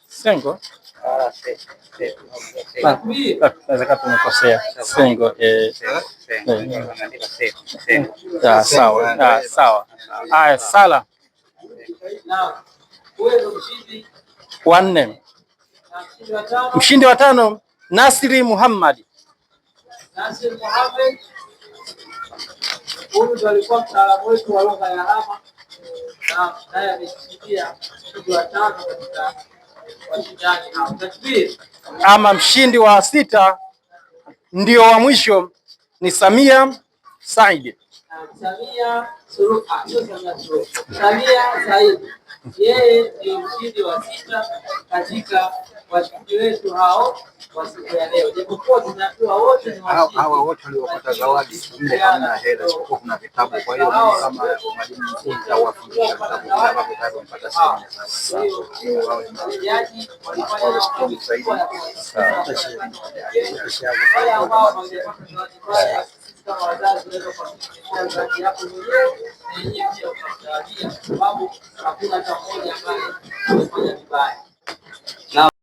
Sengo. Sawa. Aya, Sala wa 4. Mshindi wa 5 Nasiri Muhammad. Huyu ndo alikuwa mtaalamu wetu wa lugha ya alama na naye ameshikilia mshindi wa 5 katika washindani hao. Ama mshindi wa 6 ndio wa mwisho ni Samia Said. Samia Said, yeye ndio mshindi wa 6 katika washindi wetu hao wa siku ya leo. Japokuwa tunatoa wote ni washindi. Hawa wote waliopata zawadi ndio hamna hela, isipokuwa kuna vitabu. Kwa hiyo kama mwalimu mkuu atawafundisha vitabu mpaka sasa. Kama wazazi wanaweza kufikisha zawadi yako mwenyewe na yenyewe pia utasaidia, sababu hakuna hata mmoja ambaye amefanya vibaya.